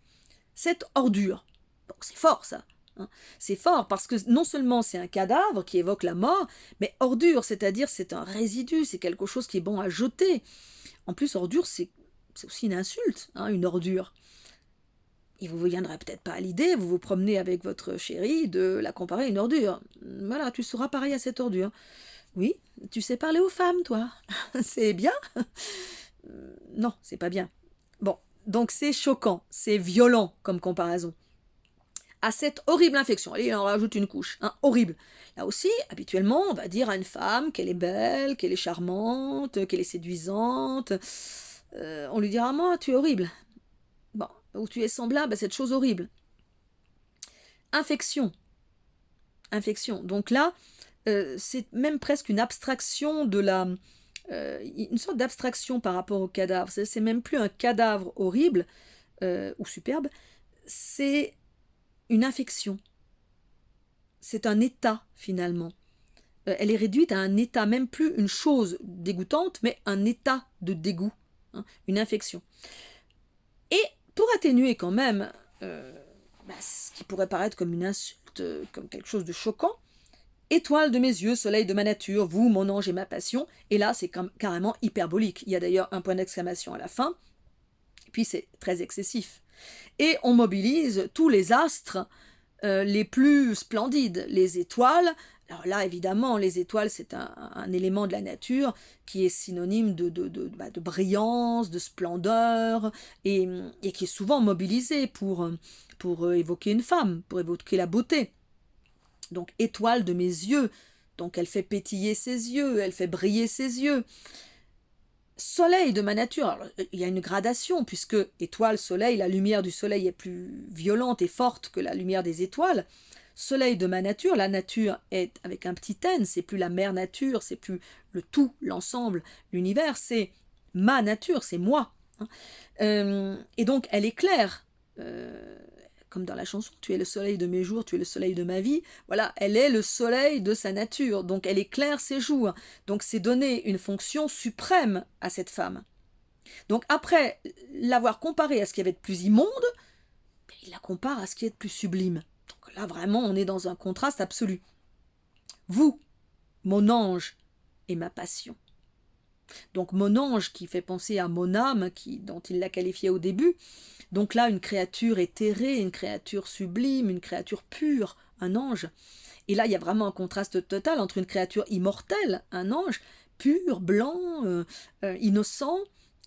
cette ordure. Donc c'est fort, ça. Hein. C'est fort, parce que non seulement c'est un cadavre qui évoque la mort, mais ordure, c'est-à-dire c'est un résidu, c'est quelque chose qui est bon à jeter. En plus, ordure, c'est aussi une insulte, hein, une ordure. Et vous ne viendrez peut-être pas à l'idée, vous vous promenez avec votre chérie, de la comparer à une ordure. Voilà, tu seras pareil à cette ordure. Oui, tu sais parler aux femmes, toi. C'est bien? Non, c'est pas bien. Bon, donc c'est choquant, c'est violent comme comparaison. À cette horrible infection, allez, on rajoute une couche, hein, horrible. Là aussi, habituellement, on va dire à une femme qu'elle est belle, qu'elle est charmante, qu'elle est séduisante. On lui dira, moi, tu es horrible. Bon, ou tu es semblable à cette chose horrible. Infection. Donc là, c'est même presque une abstraction de la... une sorte d'abstraction par rapport au cadavre. C'est même plus un cadavre horrible ou superbe, c'est une infection. C'est un état, finalement. Elle est réduite à un état, même plus une chose dégoûtante, mais un état de dégoût, hein, une infection. Et pour atténuer quand même ce qui pourrait paraître comme une insulte, comme quelque chose de choquant, étoile de mes yeux, soleil de ma nature, vous, mon ange et ma passion, et là c'est carrément hyperbolique. Il y a d'ailleurs un point d'exclamation à la fin, puis c'est très excessif. Et on mobilise tous les astres les plus splendides, les étoiles. Alors là, évidemment, les étoiles, c'est un élément de la nature qui est synonyme de brillance, de splendeur, et qui est souvent mobilisé pour évoquer une femme, pour évoquer la beauté. Donc, étoile de mes yeux, donc elle fait pétiller ses yeux, elle fait briller ses yeux. Soleil de ma nature, alors, il y a une gradation, puisque étoile, soleil, la lumière du soleil est plus violente et forte que la lumière des étoiles. Soleil de ma nature, la nature est avec un petit n, c'est plus la mère nature, c'est plus le tout, l'ensemble, l'univers, c'est ma nature, c'est moi. Et donc elle éclaire, comme dans la chanson, tu es le soleil de mes jours, tu es le soleil de ma vie. Voilà, elle est le soleil de sa nature, donc elle éclaire ses jours. Donc c'est donner une fonction suprême à cette femme. Donc après l'avoir comparée à ce qu'il y avait de plus immonde, il la compare à ce qui est de plus sublime. Donc là vraiment on est dans un contraste absolu. Vous, mon ange et ma passion. Donc mon ange qui fait penser à mon âme, dont il l'a qualifié au début. Donc là, une créature éthérée, une créature sublime, une créature pure, un ange. Et là, il y a vraiment un contraste total entre une créature immortelle, un ange, pur, blanc, innocent,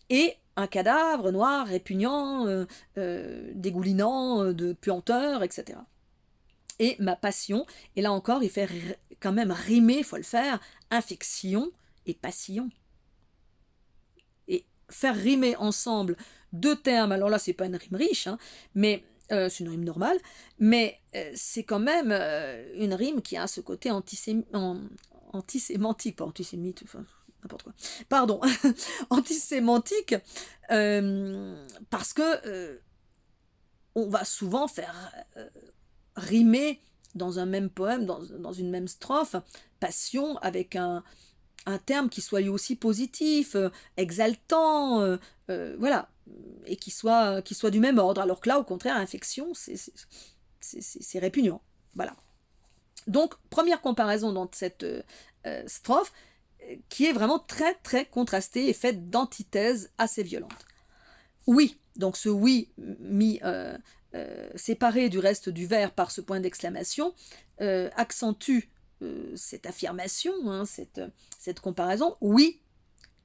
et un cadavre noir, répugnant, dégoulinant, de puanteur, etc. Et ma passion, et là encore, il fait quand même rimer, il faut le faire, infection et passion. Et faire rimer ensemble deux termes, alors là c'est pas une rime riche, hein, mais c'est une rime normale, mais c'est quand même une rime qui a ce côté antisémantique, pas antisémite, enfin n'importe quoi, pardon, antisémantique, parce que on va souvent faire rimer dans un même poème, dans une même strophe, passion avec un terme qui soit lui aussi positif, exaltant, voilà, et qui soit du même ordre. Alors que là, au contraire, infection, c'est répugnant. Voilà. Donc, première comparaison dans cette strophe, qui est vraiment très, très contrastée et faite d'antithèses assez violentes. Oui, donc ce oui mis séparé du reste du vers par ce point d'exclamation accentue cette affirmation, hein, cette comparaison. Oui,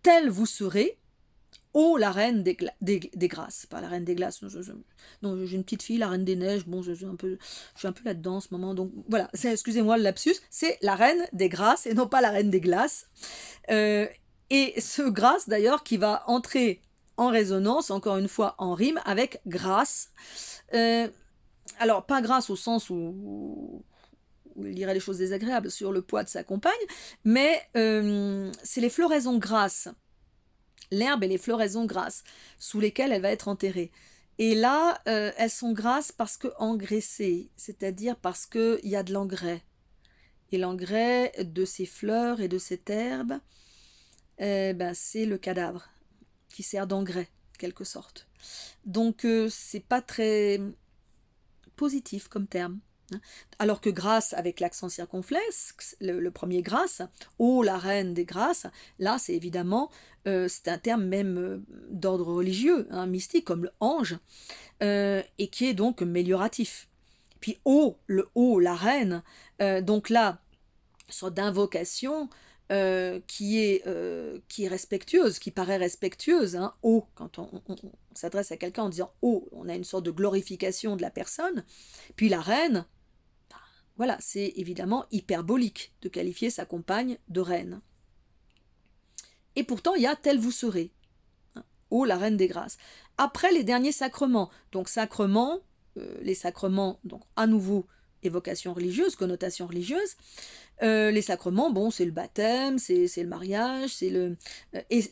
telle vous serez, ô la reine des grâces. Pas la reine des glaces, non, j'ai une petite fille, la reine des neiges, bon, je suis un peu là-dedans en ce moment, donc voilà, excusez-moi le lapsus, c'est la reine des grâces et non pas la reine des glaces. Et ce grâce d'ailleurs qui va entrer en résonance, encore une fois en rime, avec grâce. Alors, pas grâce au sens où il dirait les choses désagréables sur le poids de sa compagne, mais c'est les floraisons grasses, l'herbe et les floraisons grasses, sous lesquelles elle va être enterrée. Et là, elles sont grasses parce que engraissées, c'est-à-dire parce qu'il y a de l'engrais. Et l'engrais de ces fleurs et de cette herbe, c'est le cadavre qui sert d'engrais, quelque sorte. Donc, c'est pas très positif comme terme. Alors que grâce, avec l'accent circonflexe, le premier grâce, ô la reine des grâces, là c'est évidemment, c'est un terme même d'ordre religieux, hein, mystique, comme le ange, et qui est donc amélioratif. Puis le ô, la reine, donc là, sorte d'invocation qui est respectueuse, qui paraît respectueuse, hein, ô, quand on s'adresse à quelqu'un en disant ô, on a une sorte de glorification de la personne, puis la reine, voilà, c'est évidemment hyperbolique de qualifier sa compagne de reine. Et pourtant, il y a telle vous serez, hein, ô la reine des grâces. Après les derniers sacrements, donc sacrements, les sacrements, donc à nouveau évocation religieuse, connotation religieuse. Les sacrements, bon, c'est le baptême, c'est le mariage, et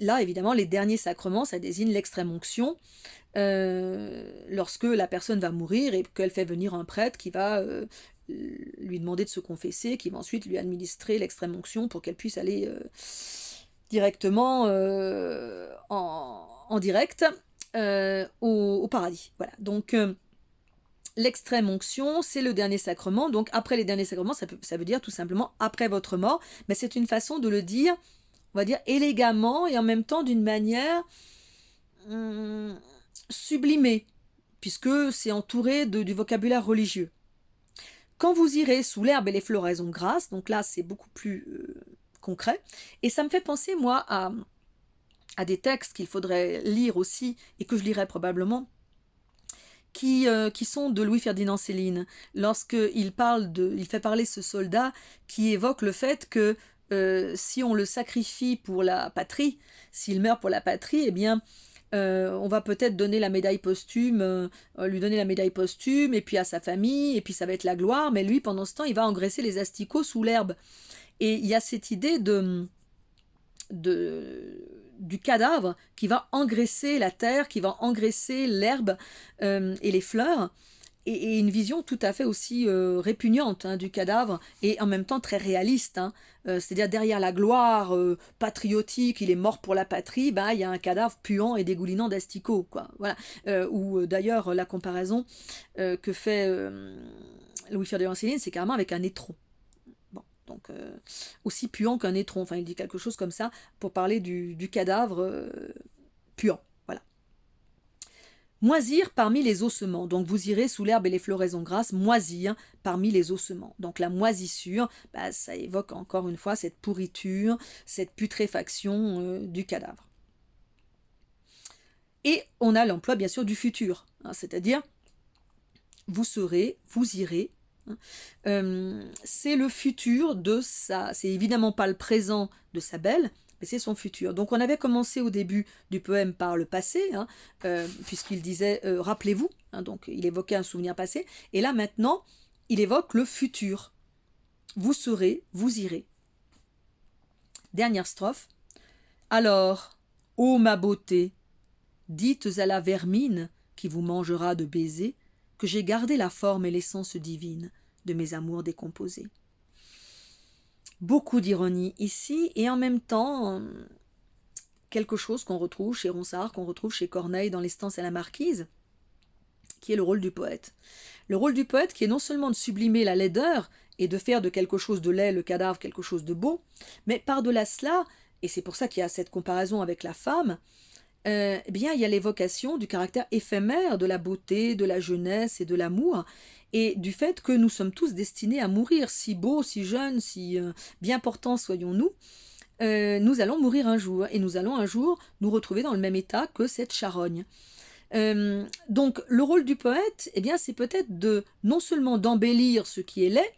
là, évidemment, les derniers sacrements, ça désigne l'extrême onction, lorsque la personne va mourir et qu'elle fait venir un prêtre qui va lui demander de se confesser, qui va ensuite lui administrer l'extrême onction pour qu'elle puisse aller directement en direct au paradis. Voilà, donc l'extrême onction, c'est le dernier sacrement. Donc après les derniers sacrements, ça veut dire tout simplement après votre mort. Mais c'est une façon de le dire, on va dire élégamment et en même temps d'une manière sublimée, puisque c'est entouré du vocabulaire religieux. Quand vous irez sous l'herbe et les floraisons grasses, donc là c'est beaucoup plus concret, et ça me fait penser moi à des textes qu'il faudrait lire aussi, et que je lirai probablement, qui sont de Louis-Ferdinand Céline, lorsqu'il fait parler ce soldat qui évoque le fait que si on le sacrifie pour la patrie, s'il meurt pour la patrie, eh bien, on va peut-être donner la médaille posthume, lui donner la médaille posthume, et puis à sa famille, et puis ça va être la gloire, mais lui, pendant ce temps, il va engraisser les asticots sous l'herbe. Et il y a cette idée du cadavre qui va engraisser la terre, qui va engraisser l'herbe et les fleurs, et une vision tout à fait aussi répugnante hein, du cadavre, et en même temps très réaliste. Hein. C'est-à-dire derrière la gloire patriotique, il est mort pour la patrie, ben, il y a un cadavre puant et dégoulinant d'asticots. Voilà. Ou d'ailleurs, la comparaison que fait Louis-Philippe de Lancéline, c'est carrément avec un étron. Bon, donc aussi puant qu'un étron. Enfin, il dit quelque chose comme ça pour parler du cadavre puant. Voilà. Moisir parmi les ossements. Donc vous irez sous l'herbe et les floraisons grasses, moisir parmi les ossements. Donc la moisissure, bah, ça évoque encore une fois cette pourriture, cette putréfaction du cadavre. Et on a l'emploi bien sûr du futur, hein, c'est-à-dire vous serez, vous irez. C'est le futur de ça. C'est évidemment pas le présent de sa belle, mais c'est son futur. Donc on avait commencé au début du poème par le passé, hein, puisqu'il disait rappelez-vous, hein, donc il évoquait un souvenir passé, et là maintenant il évoque le futur. Vous serez, vous irez. Dernière strophe. Alors, ô ma beauté, dites à la vermine qui vous mangera de baisers que j'ai gardé la forme et l'essence divine de mes amours décomposés. Beaucoup d'ironie ici, et en même temps quelque chose qu'on retrouve chez Ronsard, qu'on retrouve chez Corneille dans Les Stances à la Marquise, qui est le rôle du poète. Le rôle du poète qui est non seulement de sublimer la laideur et de faire de quelque chose de laid le cadavre quelque chose de beau, mais par-delà cela, et c'est pour ça qu'il y a cette comparaison avec la femme, eh bien, il y a l'évocation du caractère éphémère de la beauté, de la jeunesse et de l'amour, et du fait que nous sommes tous destinés à mourir, si beaux, si jeunes, si bien portants soyons-nous, nous allons mourir un jour, et nous allons un jour nous retrouver dans le même état que cette charogne. Donc le rôle du poète, eh bien, c'est peut-être de non seulement d'embellir ce qui est laid,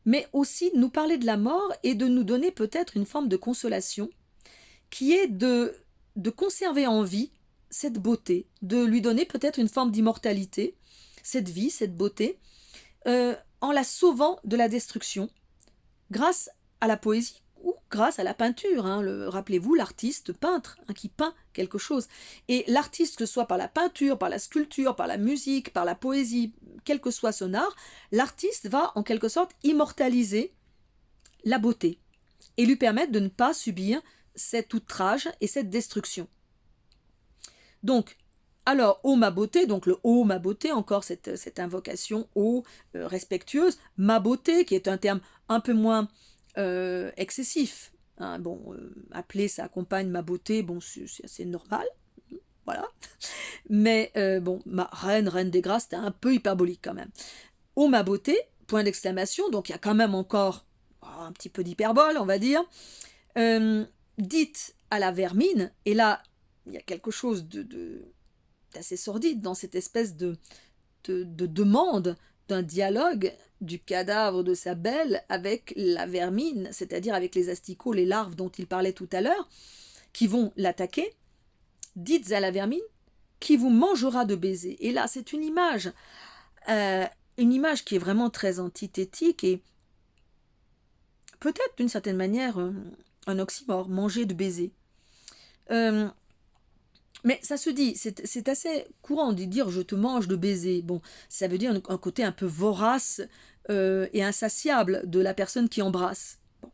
mais aussi de nous parler de la mort et de nous donner peut-être une forme de consolation, qui est de conserver en vie cette beauté, de lui donner peut-être une forme d'immortalité, cette vie, cette beauté, en la sauvant de la destruction, grâce à la poésie ou grâce à la peinture. Hein. Rappelez-vous, l'artiste peintre hein, qui peint quelque chose. Et l'artiste, que ce soit par la peinture, par la sculpture, par la musique, par la poésie, quel que soit son art, l'artiste va en quelque sorte immortaliser la beauté et lui permettre de ne pas subir cet outrage et cette destruction. Donc, alors, ô ma beauté, donc le ô ma beauté, encore cette invocation ô respectueuse, ma beauté, qui est un terme un peu moins excessif. Hein, bon, appeler sa compagne ma beauté, bon, c'est assez normal, voilà. Mais bon, ma reine des grâces, c'était un peu hyperbolique quand même. Ô ma beauté, point d'exclamation, donc il y a quand même encore un petit peu d'hyperbole, on va dire. Dites à la vermine, et là, il y a quelque chose d'assez sordide dans cette espèce de demande d'un dialogue du cadavre de sa belle avec la vermine, c'est-à-dire avec les asticots, les larves dont il parlait tout à l'heure, qui vont l'attaquer. Dites à la vermine qui vous mangera de baisers. Et là, c'est une image qui est vraiment très antithétique et peut-être d'une certaine manière un oxymore, manger de baisers. Mais ça se dit, c'est assez courant de dire je te mange de baisers. Bon, ça veut dire un côté un peu vorace et insatiable de la personne qui embrasse. Bon,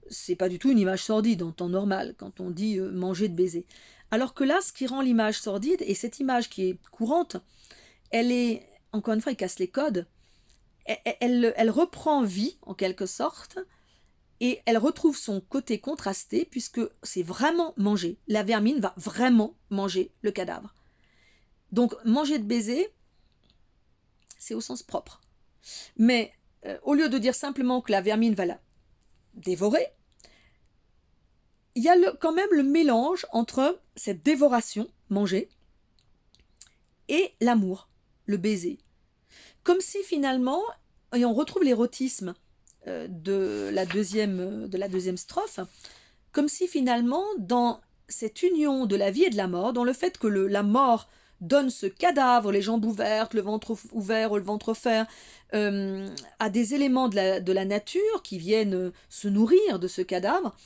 c'est pas du tout une image sordide en temps normal quand on dit manger de baisers. Alors que là, ce qui rend l'image sordide, et cette image qui est courante, elle est, encore une fois, elle casse les codes, elle reprend vie en quelque sorte, et elle retrouve son côté contrasté puisque c'est vraiment manger. La vermine va vraiment manger le cadavre. Donc manger de baiser, c'est au sens propre. Mais au lieu de dire simplement que la vermine va la dévorer, il y a quand même le mélange entre cette dévoration, manger, et l'amour, le baiser. Comme si finalement, et on retrouve l'érotisme de la deuxième strophe, comme si finalement dans cette union de la vie et de la mort, dans le fait que la mort donne ce cadavre, les jambes ouvertes, le ventre ouvert ou le ventre offert, à des éléments de la nature qui viennent se nourrir de ce cadavre,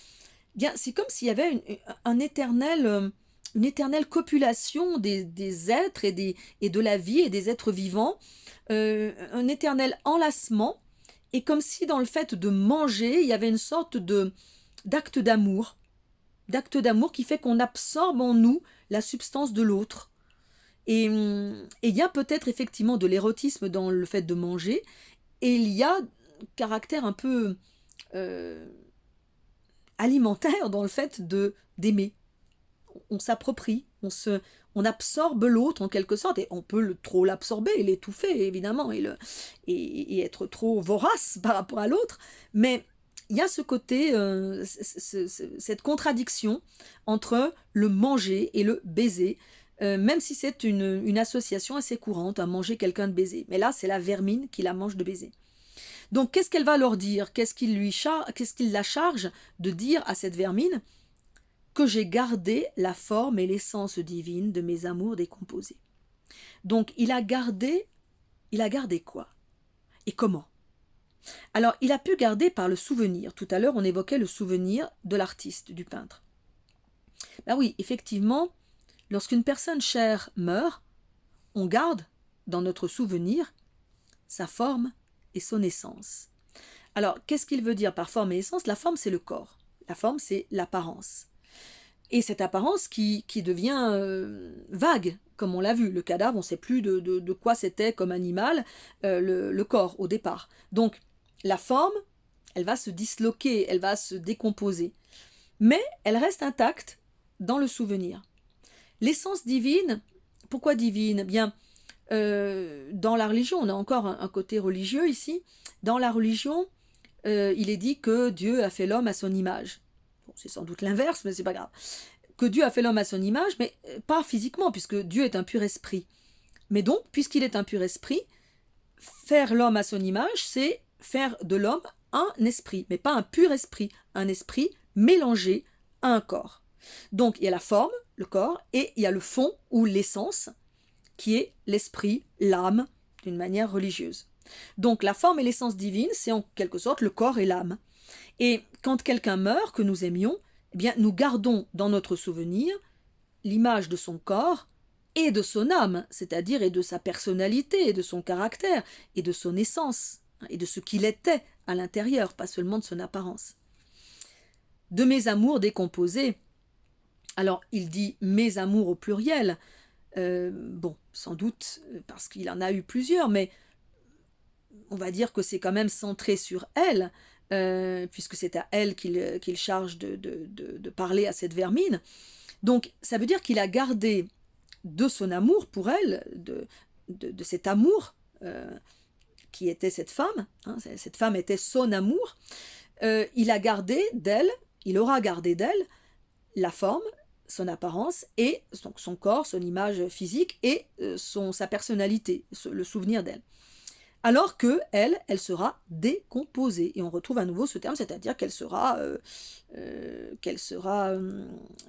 bien c'est comme s'il y avait un éternel une éternelle copulation des êtres et de la vie et des êtres vivants, un éternel enlacement, et comme si dans le fait de manger, il y avait une sorte d'acte d'amour qui fait qu'on absorbe en nous la substance de l'autre. Et il y a peut-être effectivement de l'érotisme dans le fait de manger, et il y a un caractère un peu alimentaire dans le fait d'aimer. On s'approprie, on absorbe l'autre en quelque sorte, et on peut trop l'absorber et l'étouffer évidemment, et être trop vorace par rapport à l'autre, mais il y a ce côté, cette contradiction entre le manger et le baiser, même si c'est une association assez courante, à manger quelqu'un de baiser. Mais là, c'est la vermine qui la mange de baiser. Donc, qu'est-ce qu'elle va leur dire? Qu'est-ce qu'il la charge de dire à cette vermine? Que j'ai gardé la forme et l'essence divine de mes amours décomposés. Donc, il a gardé quoi? Et comment? Alors, il a pu garder par le souvenir. Tout à l'heure, on évoquait le souvenir de l'artiste, du peintre. Ben oui, effectivement, lorsqu'une personne chère meurt, on garde dans notre souvenir sa forme et son essence. Alors, qu'est-ce qu'il veut dire par forme et essence? La forme, c'est le corps. La forme, c'est l'apparence. Et cette apparence qui devient vague, comme on l'a vu. Le cadavre, on ne sait plus de quoi c'était comme animal, le corps au départ. Donc, la forme, elle va se disloquer, elle va se décomposer. Mais elle reste intacte dans le souvenir. L'essence divine, pourquoi divine? Bien, dans la religion, on a encore un côté religieux ici. Dans la religion, il est dit que Dieu a fait l'homme à son image. Bon, c'est sans doute l'inverse, mais c'est pas grave. Que Dieu a fait l'homme à son image, mais pas physiquement, puisque Dieu est un pur esprit. Mais donc, puisqu'il est un pur esprit, faire l'homme à son image, c'est faire de l'homme un esprit, mais pas un pur esprit, un esprit mélangé à un corps. Donc, il y a la forme, le corps, et il y a le fond ou l'essence, qui est l'esprit, l'âme, d'une manière religieuse. Donc, la forme et l'essence divine, c'est en quelque sorte le corps et l'âme. Et quand quelqu'un meurt, que nous aimions, eh bien, nous gardons dans notre souvenir l'image de son corps et de son âme, c'est-à-dire et de sa personnalité, et de son caractère, et de son essence, et de ce qu'il était à l'intérieur, pas seulement de son apparence. De mes amours décomposés, alors il dit mes amours au pluriel, bon, sans doute parce qu'il en a eu plusieurs, mais on va dire que c'est quand même centré sur elle, puisque c'est à elle qu'il charge de parler à cette vermine. Donc ça veut dire qu'il a gardé de son amour pour elle, de cet amour qui était cette femme, hein, cette femme était son amour, il a gardé d'elle, il aura gardé d'elle la forme, son apparence, et son corps, son image physique, et sa personnalité, le souvenir d'elle. Alors que elle sera décomposée. Et on retrouve à nouveau ce terme, c'est-à-dire qu'elle sera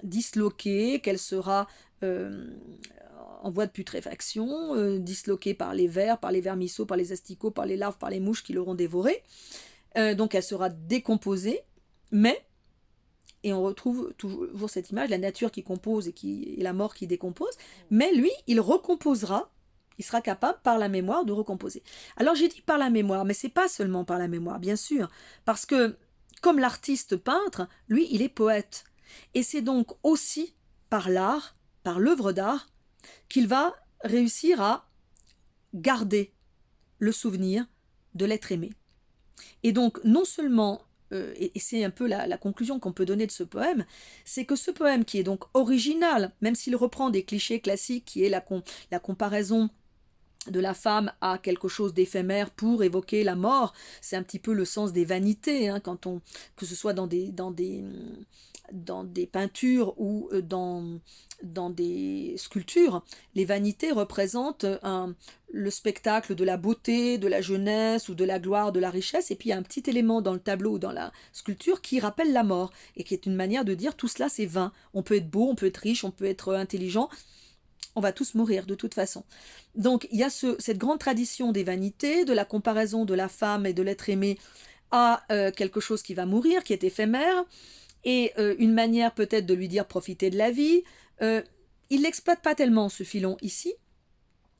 disloquée, qu'elle sera en voie de putréfaction, disloquée par les vers, par les vermisseaux, par les asticots, par les larves, par les mouches qui l'auront dévorée. Donc elle sera décomposée, mais, et on retrouve toujours cette image, la nature qui compose et la mort qui décompose, mais lui, il recomposera. Il sera capable, par la mémoire, de recomposer. Alors j'ai dit par la mémoire, mais c'est pas seulement par la mémoire, bien sûr, parce que, comme l'artiste peintre, lui, il est poète. Et c'est donc aussi par l'art, par l'œuvre d'art, qu'il va réussir à garder le souvenir de l'être aimé. Et donc, non seulement, et c'est un peu la conclusion qu'on peut donner de ce poème, c'est que ce poème qui est donc original, même s'il reprend des clichés classiques, qui est la comparaison de la femme à quelque chose d'éphémère pour évoquer la mort, c'est un petit peu le sens des vanités, hein, que ce soit dans des peintures ou dans des sculptures. Les vanités représentent le spectacle de la beauté, de la jeunesse ou de la gloire, de la richesse, et puis il y a un petit élément dans le tableau ou dans la sculpture qui rappelle la mort, et qui est une manière de dire tout cela c'est vain. On peut être beau, on peut être riche, on peut être intelligent, on va tous mourir de toute façon. Donc il y a cette grande tradition des vanités, de la comparaison de la femme et de l'être aimé à quelque chose qui va mourir, qui est éphémère, et une manière peut-être de lui dire profiter de la vie. il n'exploite pas tellement ce filon ici,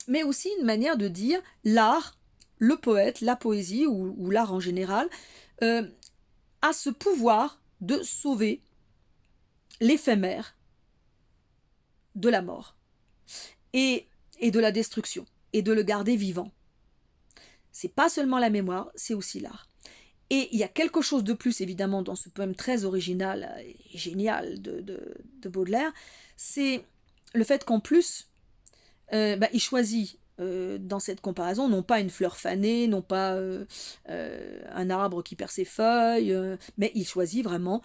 mais aussi une manière de dire l'art, le poète, la poésie ou l'art en général, a ce pouvoir de sauver l'éphémère de la mort et de la destruction et de le garder vivant. C'est pas seulement la mémoire, c'est aussi l'art. Et il y a quelque chose de plus, évidemment, dans ce poème très original et génial de Baudelaire, c'est le fait qu'en plus, il choisit dans cette comparaison, non pas une fleur fanée, non pas un arbre qui perd ses feuilles, mais il choisit vraiment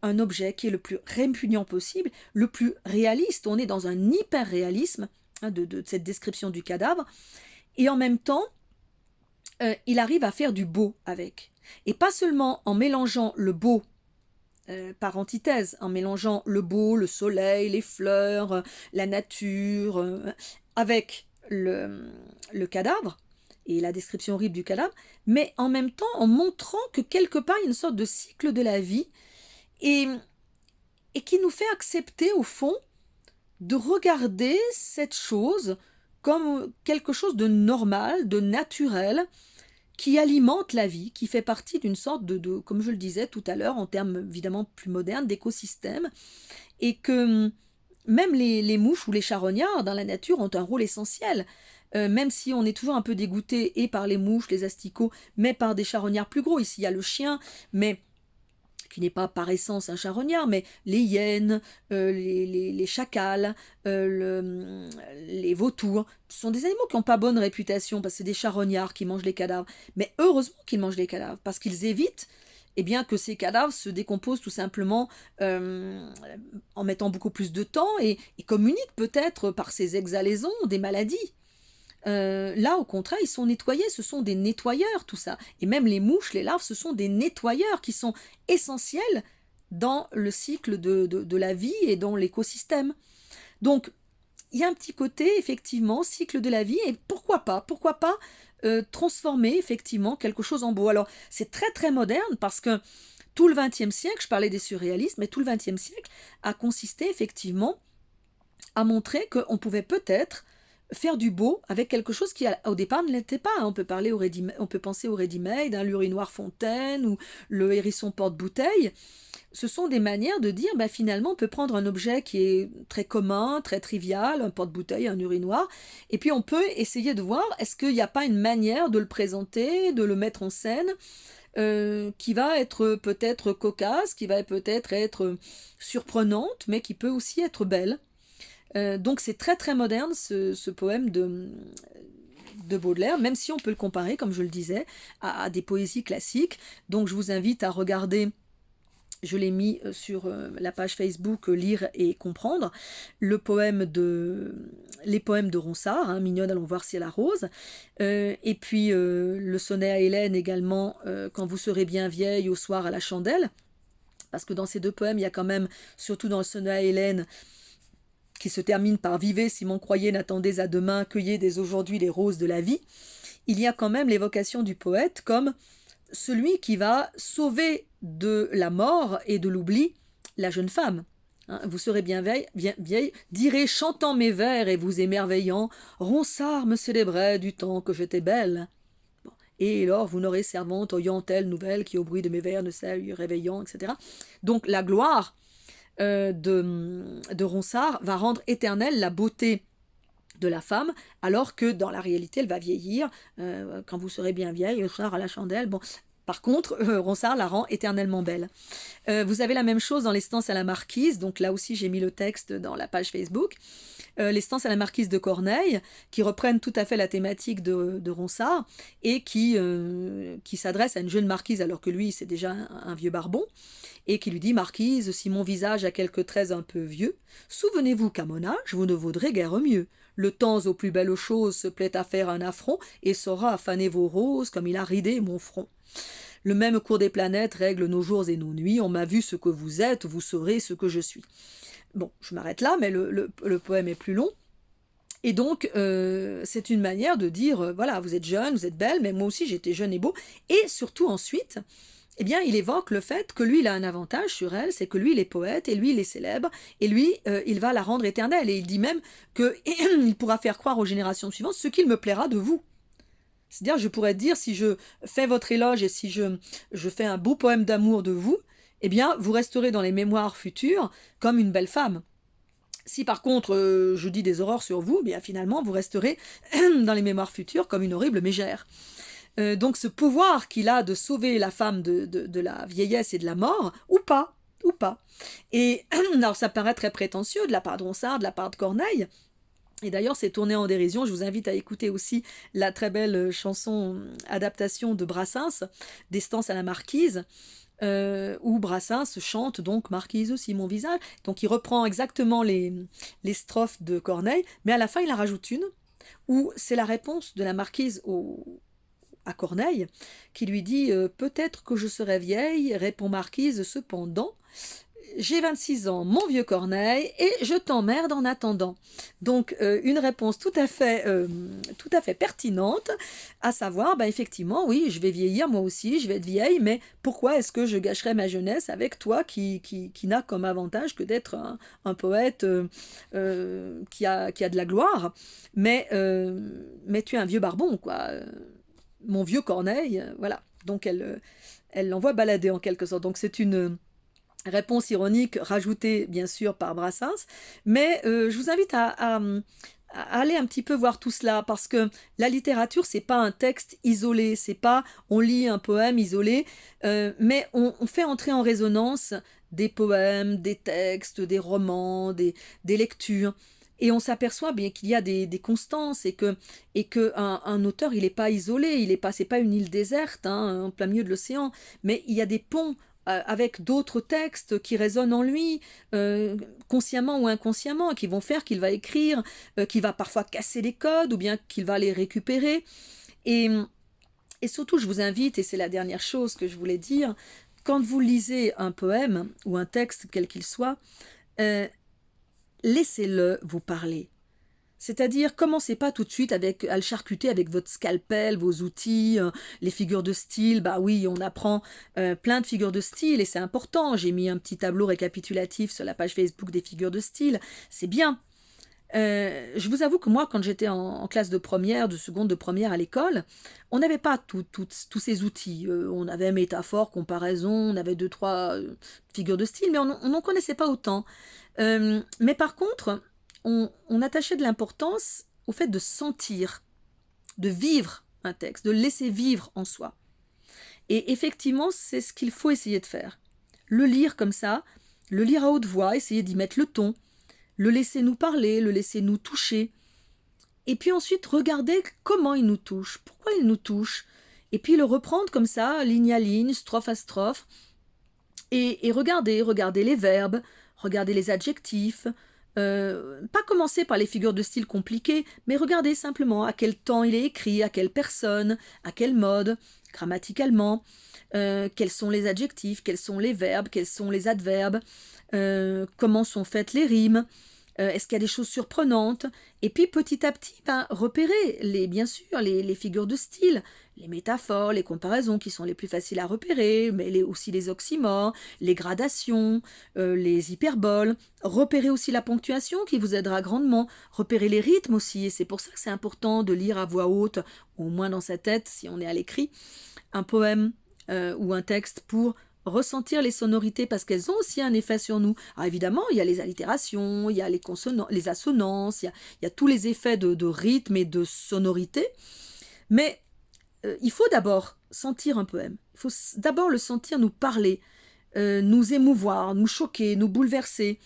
un objet qui est le plus répugnant possible, le plus réaliste. On est dans un hyper-réalisme de cette description du cadavre, et en même temps, il arrive à faire du beau avec. Et pas seulement en mélangeant le beau par antithèse, en mélangeant le beau, le soleil, les fleurs, la nature, avec le cadavre et la description horrible du cadavre, mais en même temps en montrant que quelque part il y a une sorte de cycle de la vie et qui nous fait accepter au fond de regarder cette chose comme quelque chose de normal, de naturel, qui alimente la vie, qui fait partie d'une sorte comme je le disais tout à l'heure, en termes évidemment plus modernes, d'écosystème, et que même les mouches ou les charognards dans la nature ont un rôle essentiel, même si on est toujours un peu dégoûté et par les mouches, les asticots, mais par des charognards plus gros. Ici, il y a le chien, mais qui n'est pas par essence un charognard, mais les hyènes, les chacals, les vautours, ce sont des animaux qui n'ont pas bonne réputation, parce que c'est des charognards qui mangent les cadavres. Mais heureusement qu'ils mangent les cadavres, parce qu'ils évitent que ces cadavres se décomposent tout simplement en mettant beaucoup plus de temps et communiquent peut-être par ces exhalaisons des maladies. Là, au contraire, ils sont nettoyés, ce sont des nettoyeurs, tout ça. Et même les mouches, les larves, ce sont des nettoyeurs qui sont essentiels dans le cycle de la vie et dans l'écosystème. Donc, il y a un petit côté, effectivement, cycle de la vie, et pourquoi pas transformer, effectivement, quelque chose en beau. Alors, c'est très, très moderne, parce que tout le XXe siècle, je parlais des surréalistes, mais tout le XXe siècle a consisté, effectivement, à montrer qu'on pouvait peut-être faire du beau avec quelque chose qui au départ ne l'était pas. On peut penser au ready-made, l'urinoir fontaine ou le hérisson porte-bouteille. Ce sont des manières de dire, finalement, on peut prendre un objet qui est très commun, très trivial, un porte-bouteille, un urinoir, et puis on peut essayer de voir, est-ce qu'il n'y a pas une manière de le présenter, de le mettre en scène, qui va être peut-être cocasse, qui va peut-être être surprenante, mais qui peut aussi être belle. Donc c'est très très moderne ce poème de Baudelaire, même si on peut le comparer, comme je le disais, à des poésies classiques. Donc je vous invite à regarder, je l'ai mis sur la page Facebook Lire et comprendre, les poèmes de Ronsard, Mignonne, allons voir si elle arrose, et puis le sonnet à Hélène également, Quand vous serez bien vieille, au soir à la chandelle, parce que dans ces deux poèmes, il y a quand même, surtout dans le sonnet à Hélène, qui se termine par « Vivez, si m'en croyez, n'attendez à demain, cueillez dès aujourd'hui les roses de la vie », il y a quand même l'évocation du poète comme celui qui va sauver de la mort et de l'oubli la jeune femme. Vous serez bien vieille, direz chantant mes vers et vous émerveillant, Ronsard me célébrait du temps que j'étais belle. Et alors vous n'aurez servante oyant telle nouvelle qui au bruit de mes vers ne s'est réveillant, etc. Donc la gloire de Ronsard va rendre éternelle la beauté de la femme, alors que dans la réalité elle va vieillir, quand vous serez bien vieille, au soir à la chandelle. Bon, par contre, Ronsard la rend éternellement belle. Vous avez la même chose dans Les Stances à la Marquise, donc là aussi j'ai mis le texte dans la page Facebook. Les Stances à la Marquise de Corneille, qui reprennent tout à fait la thématique de Ronsard, et qui s'adresse à une jeune marquise, alors que lui c'est déjà un vieux barbon, et qui lui dit « Marquise, si mon visage a quelques traits un peu vieux, souvenez-vous qu'à mon âge, vous ne vaudrez guère mieux. Le temps aux plus belles choses se plaît à faire un affront, et saura faner vos roses comme il a ridé mon front. Le même cours des planètes règle nos jours et nos nuits, on m'a vu ce que vous êtes, vous saurez ce que je suis. » Bon, je m'arrête là, mais le poème est plus long. Et donc, c'est une manière de dire, voilà, vous êtes jeune, vous êtes belle, mais moi aussi j'étais jeune et beau. Et surtout ensuite, eh bien, il évoque le fait que lui, il a un avantage sur elle, c'est que lui, il est poète, et lui, il est célèbre, et lui, il va la rendre éternelle. Et il dit même qu'il pourra faire croire aux générations suivantes ce qu'il me plaira de vous. C'est-à-dire, je pourrais dire, si je fais votre éloge et si je fais un beau poème d'amour de vous, eh bien, vous resterez dans les mémoires futures comme une belle femme. Si par contre je dis des horreurs sur vous, eh bien finalement vous resterez dans les mémoires futures comme une horrible mégère. Donc ce pouvoir qu'il a de sauver la femme de la vieillesse et de la mort, ou pas, ou pas. Et alors ça paraît très prétentieux de la part de Ronsard, de la part de Corneille, et d'ailleurs, c'est tourné en dérision. Je vous invite à écouter aussi la très belle chanson adaptation de Brassens, d'Estance à la Marquise, où Brassens chante donc Marquise aussi mon visage. Donc il reprend exactement les strophes de Corneille, mais à la fin il en rajoute une, où c'est la réponse de la Marquise à Corneille, qui lui dit peut-être que je serai vieille, répond Marquise cependant. J'ai 26 ans, mon vieux Corneille, et je t'emmerde en attendant. Donc, une réponse tout à fait pertinente, à savoir, bah, effectivement, oui, je vais vieillir moi aussi, je vais être vieille, mais pourquoi est-ce que je gâcherais ma jeunesse avec toi qui n'a comme avantage que d'être un poète qui a de la gloire, mais tu es un vieux barbon, quoi. Mon vieux Corneille, voilà. Donc, elle l'envoie balader en quelque sorte. Donc, c'est une réponse ironique rajoutée bien sûr par Brassens, mais je vous invite à aller un petit peu voir tout cela, parce que la littérature c'est pas un texte isolé, c'est pas on lit un poème isolé, mais on fait entrer en résonance des poèmes, des textes, des romans, des lectures. Et on s'aperçoit bien qu'il y a des constances, et que un auteur il n'est pas isolé, c'est pas une île déserte en plein milieu de l'océan, mais il y a des ponts avec d'autres textes qui résonnent en lui, consciemment ou inconsciemment, qui vont faire qu'il va écrire, qu'il va parfois casser les codes, ou bien qu'il va les récupérer. Et, et surtout, je vous invite, et c'est la dernière chose que je voulais dire, quand vous lisez un poème ou un texte, quel qu'il soit, laissez-le vous parler. C'est-à-dire, commencez pas tout de suite à le charcuter avec votre scalpel, vos outils, les figures de style. Bah oui, on apprend plein de figures de style et c'est important. J'ai mis un petit tableau récapitulatif sur la page Facebook des figures de style. C'est bien. Je vous avoue que moi, quand j'étais en classe de première, de seconde, de première à l'école, on n'avait pas tous ces outils. On avait métaphore, comparaison, on avait 2, 3 figures de style, mais on n'en connaissait pas autant. Mais par contre, on attachait de l'importance au fait de sentir, de vivre un texte, de le laisser vivre en soi. Et effectivement, c'est ce qu'il faut essayer de faire. Le lire comme ça, le lire à haute voix, essayer d'y mettre le ton, le laisser nous parler, le laisser nous toucher. Et puis ensuite, regarder comment il nous touche, pourquoi il nous touche. Et puis le reprendre comme ça, ligne à ligne, strophe à strophe. Et regarder les verbes, regarder les adjectifs. Pas commencer par les figures de style compliquées, mais regarder simplement à quel temps il est écrit, à quelle personne, à quel mode, grammaticalement, quels sont les adjectifs, quels sont les verbes, quels sont les adverbes, comment sont faites les rimes, est-ce qu'il y a des choses surprenantes, et puis petit à petit, repérer bien sûr les figures de style, les métaphores, les comparaisons qui sont les plus faciles à repérer, mais aussi les oxymores, les gradations, les hyperboles, repérer aussi la ponctuation qui vous aidera grandement, repérer les rythmes aussi, et c'est pour ça que c'est important de lire à voix haute, ou au moins dans sa tête si on est à l'écrit, un poème ou un texte pour ressentir les sonorités, parce qu'elles ont aussi un effet sur nous. Alors évidemment, il y a les allitérations, il y a les assonances, il y a tous les effets de rythme et de sonorité, mais il faut d'abord sentir un poème. Il faut d'abord le sentir nous parler, nous émouvoir, nous choquer, nous bouleverser.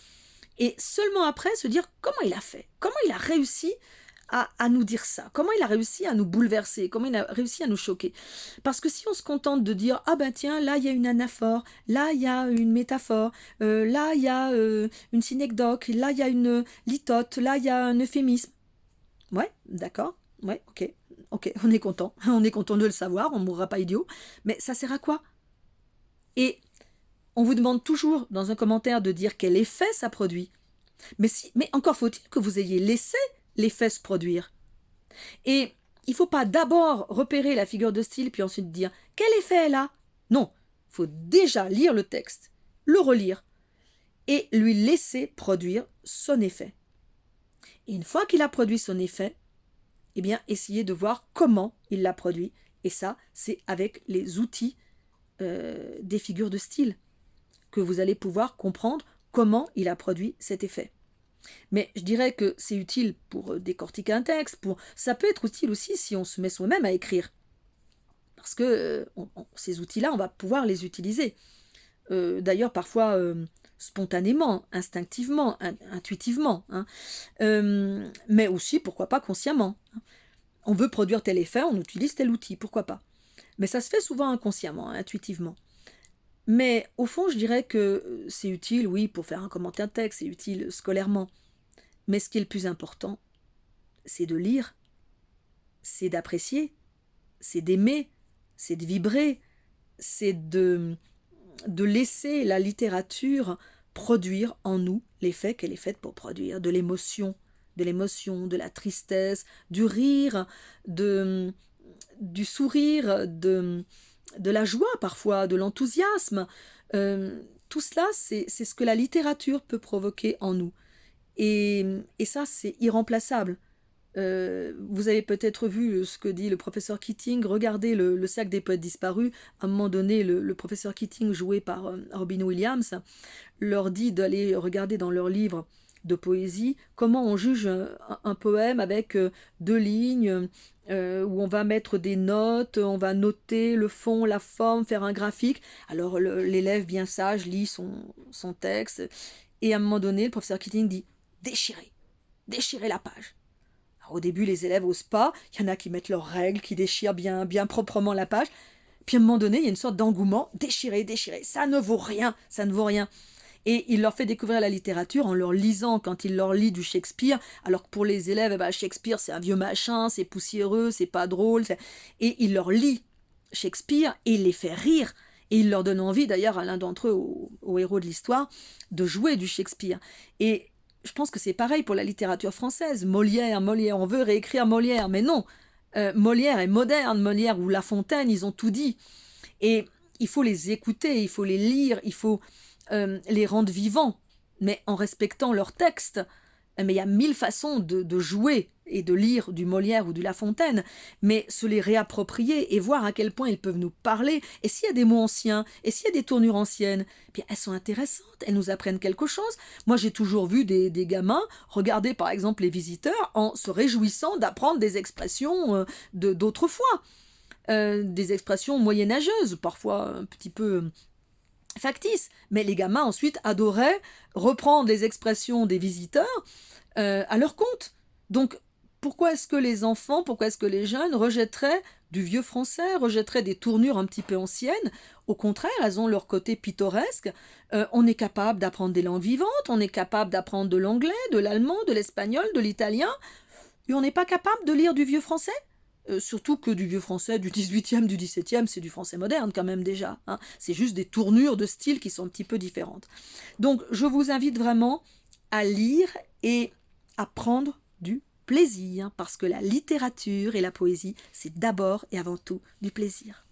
Et seulement après se dire comment il a fait, comment il a réussi à nous dire ça, comment il a réussi à nous bouleverser, comment il a réussi à nous choquer. Parce que si on se contente de dire « Ah ben tiens, là il y a une anaphore, là il y a une métaphore, là il y a une synecdoque, là il y a une litote, là il y a un euphémisme. » Ouais, d'accord, ouais, ok, on est content de le savoir, on ne mourra pas idiot, mais ça sert à quoi? Et on vous demande toujours dans un commentaire de dire quel effet ça produit. Mais encore faut-il que vous ayez laissé l'effet se produire. Et il ne faut pas d'abord repérer la figure de style puis ensuite dire quel effet elle a. Non, faut déjà lire le texte, le relire et lui laisser produire son effet. Et une fois qu'il a produit son effet, eh bien, essayez de voir comment il l'a produit. Et ça, c'est avec les outils des figures de style que vous allez pouvoir comprendre comment il a produit cet effet. Mais je dirais que c'est utile pour décortiquer un texte, ça peut être utile aussi si on se met soi-même à écrire. Parce que ces outils-là, on va pouvoir les utiliser. D'ailleurs, parfois spontanément, instinctivement, intuitivement. Hein. Mais aussi, pourquoi pas, consciemment. On veut produire tel effet, on utilise tel outil, pourquoi pas. Mais ça se fait souvent inconsciemment, intuitivement. Mais au fond, je dirais que c'est utile, oui, pour faire un commentaire de texte, c'est utile scolairement. Mais ce qui est le plus important, c'est de lire, c'est d'apprécier, c'est d'aimer, c'est de vibrer, c'est de laisser la littérature produire en nous l'effet qu'elle est faite pour produire, de l'émotion, de la tristesse, du rire, du sourire, de la joie parfois, de l'enthousiasme. Tout cela, c'est ce que la littérature peut provoquer en nous. Et ça, c'est irremplaçable. Vous avez peut-être vu ce que dit le professeur Keating. Regardez le Cercle des poètes disparus. À un moment donné, le professeur Keating, joué par Robin Williams, leur dit d'aller regarder dans leurs livres de poésie comment on juge un poème avec 2 lignes, où on va mettre des notes, on va noter le fond, la forme, faire un graphique. Alors l'élève bien sage lit son texte, et à un moment donné, le professeur Keating dit « déchirez la page ». Au début, les élèves n'osent pas, il y en a qui mettent leurs règles, qui déchirent bien proprement la page. Puis à un moment donné, il y a une sorte d'engouement, déchirer, ça ne vaut rien, ça ne vaut rien. Et il leur fait découvrir la littérature en leur lisant, quand il leur lit du Shakespeare, alors que pour les élèves, Shakespeare c'est un vieux machin, c'est poussiéreux, c'est pas drôle. Et il leur lit Shakespeare et il les fait rire. Et il leur donne envie, d'ailleurs à l'un d'entre eux, au héros de l'histoire, de jouer du Shakespeare. Et je pense que c'est pareil pour la littérature française. Molière, on veut réécrire Molière, mais non. Molière est moderne, Molière ou La Fontaine, ils ont tout dit. Et il faut les écouter, il faut les lire, il faut les rendre vivants, mais en respectant leur texte. Mais il y a 1000 façons de jouer et de lire du Molière ou du La Fontaine, mais se les réapproprier et voir à quel point ils peuvent nous parler. Et s'il y a des mots anciens, et s'il y a des tournures anciennes, eh bien elles sont intéressantes, elles nous apprennent quelque chose. Moi, j'ai toujours vu des gamins regarder par exemple Les Visiteurs en se réjouissant d'apprendre des expressions d'autrefois, des expressions moyenâgeuses, parfois un petit peu factices. Mais les gamins ensuite adoraient reprendre les expressions des Visiteurs à leur compte. Donc, pourquoi est-ce que les enfants, pourquoi est-ce que les jeunes rejetteraient du vieux français, rejetteraient des tournures un petit peu anciennes? Au contraire, elles ont leur côté pittoresque. On est capable d'apprendre des langues vivantes, on est capable d'apprendre de l'anglais, de l'allemand, de l'espagnol, de l'italien, et on n'est pas capable de lire du vieux français? Surtout que du vieux français du 18e, du 17e, c'est du français moderne quand même déjà. Hein. C'est juste des tournures de style qui sont un petit peu différentes. Donc, je vous invite vraiment à lire et à prendre du plaisir, parce que la littérature et la poésie, c'est d'abord et avant tout du plaisir.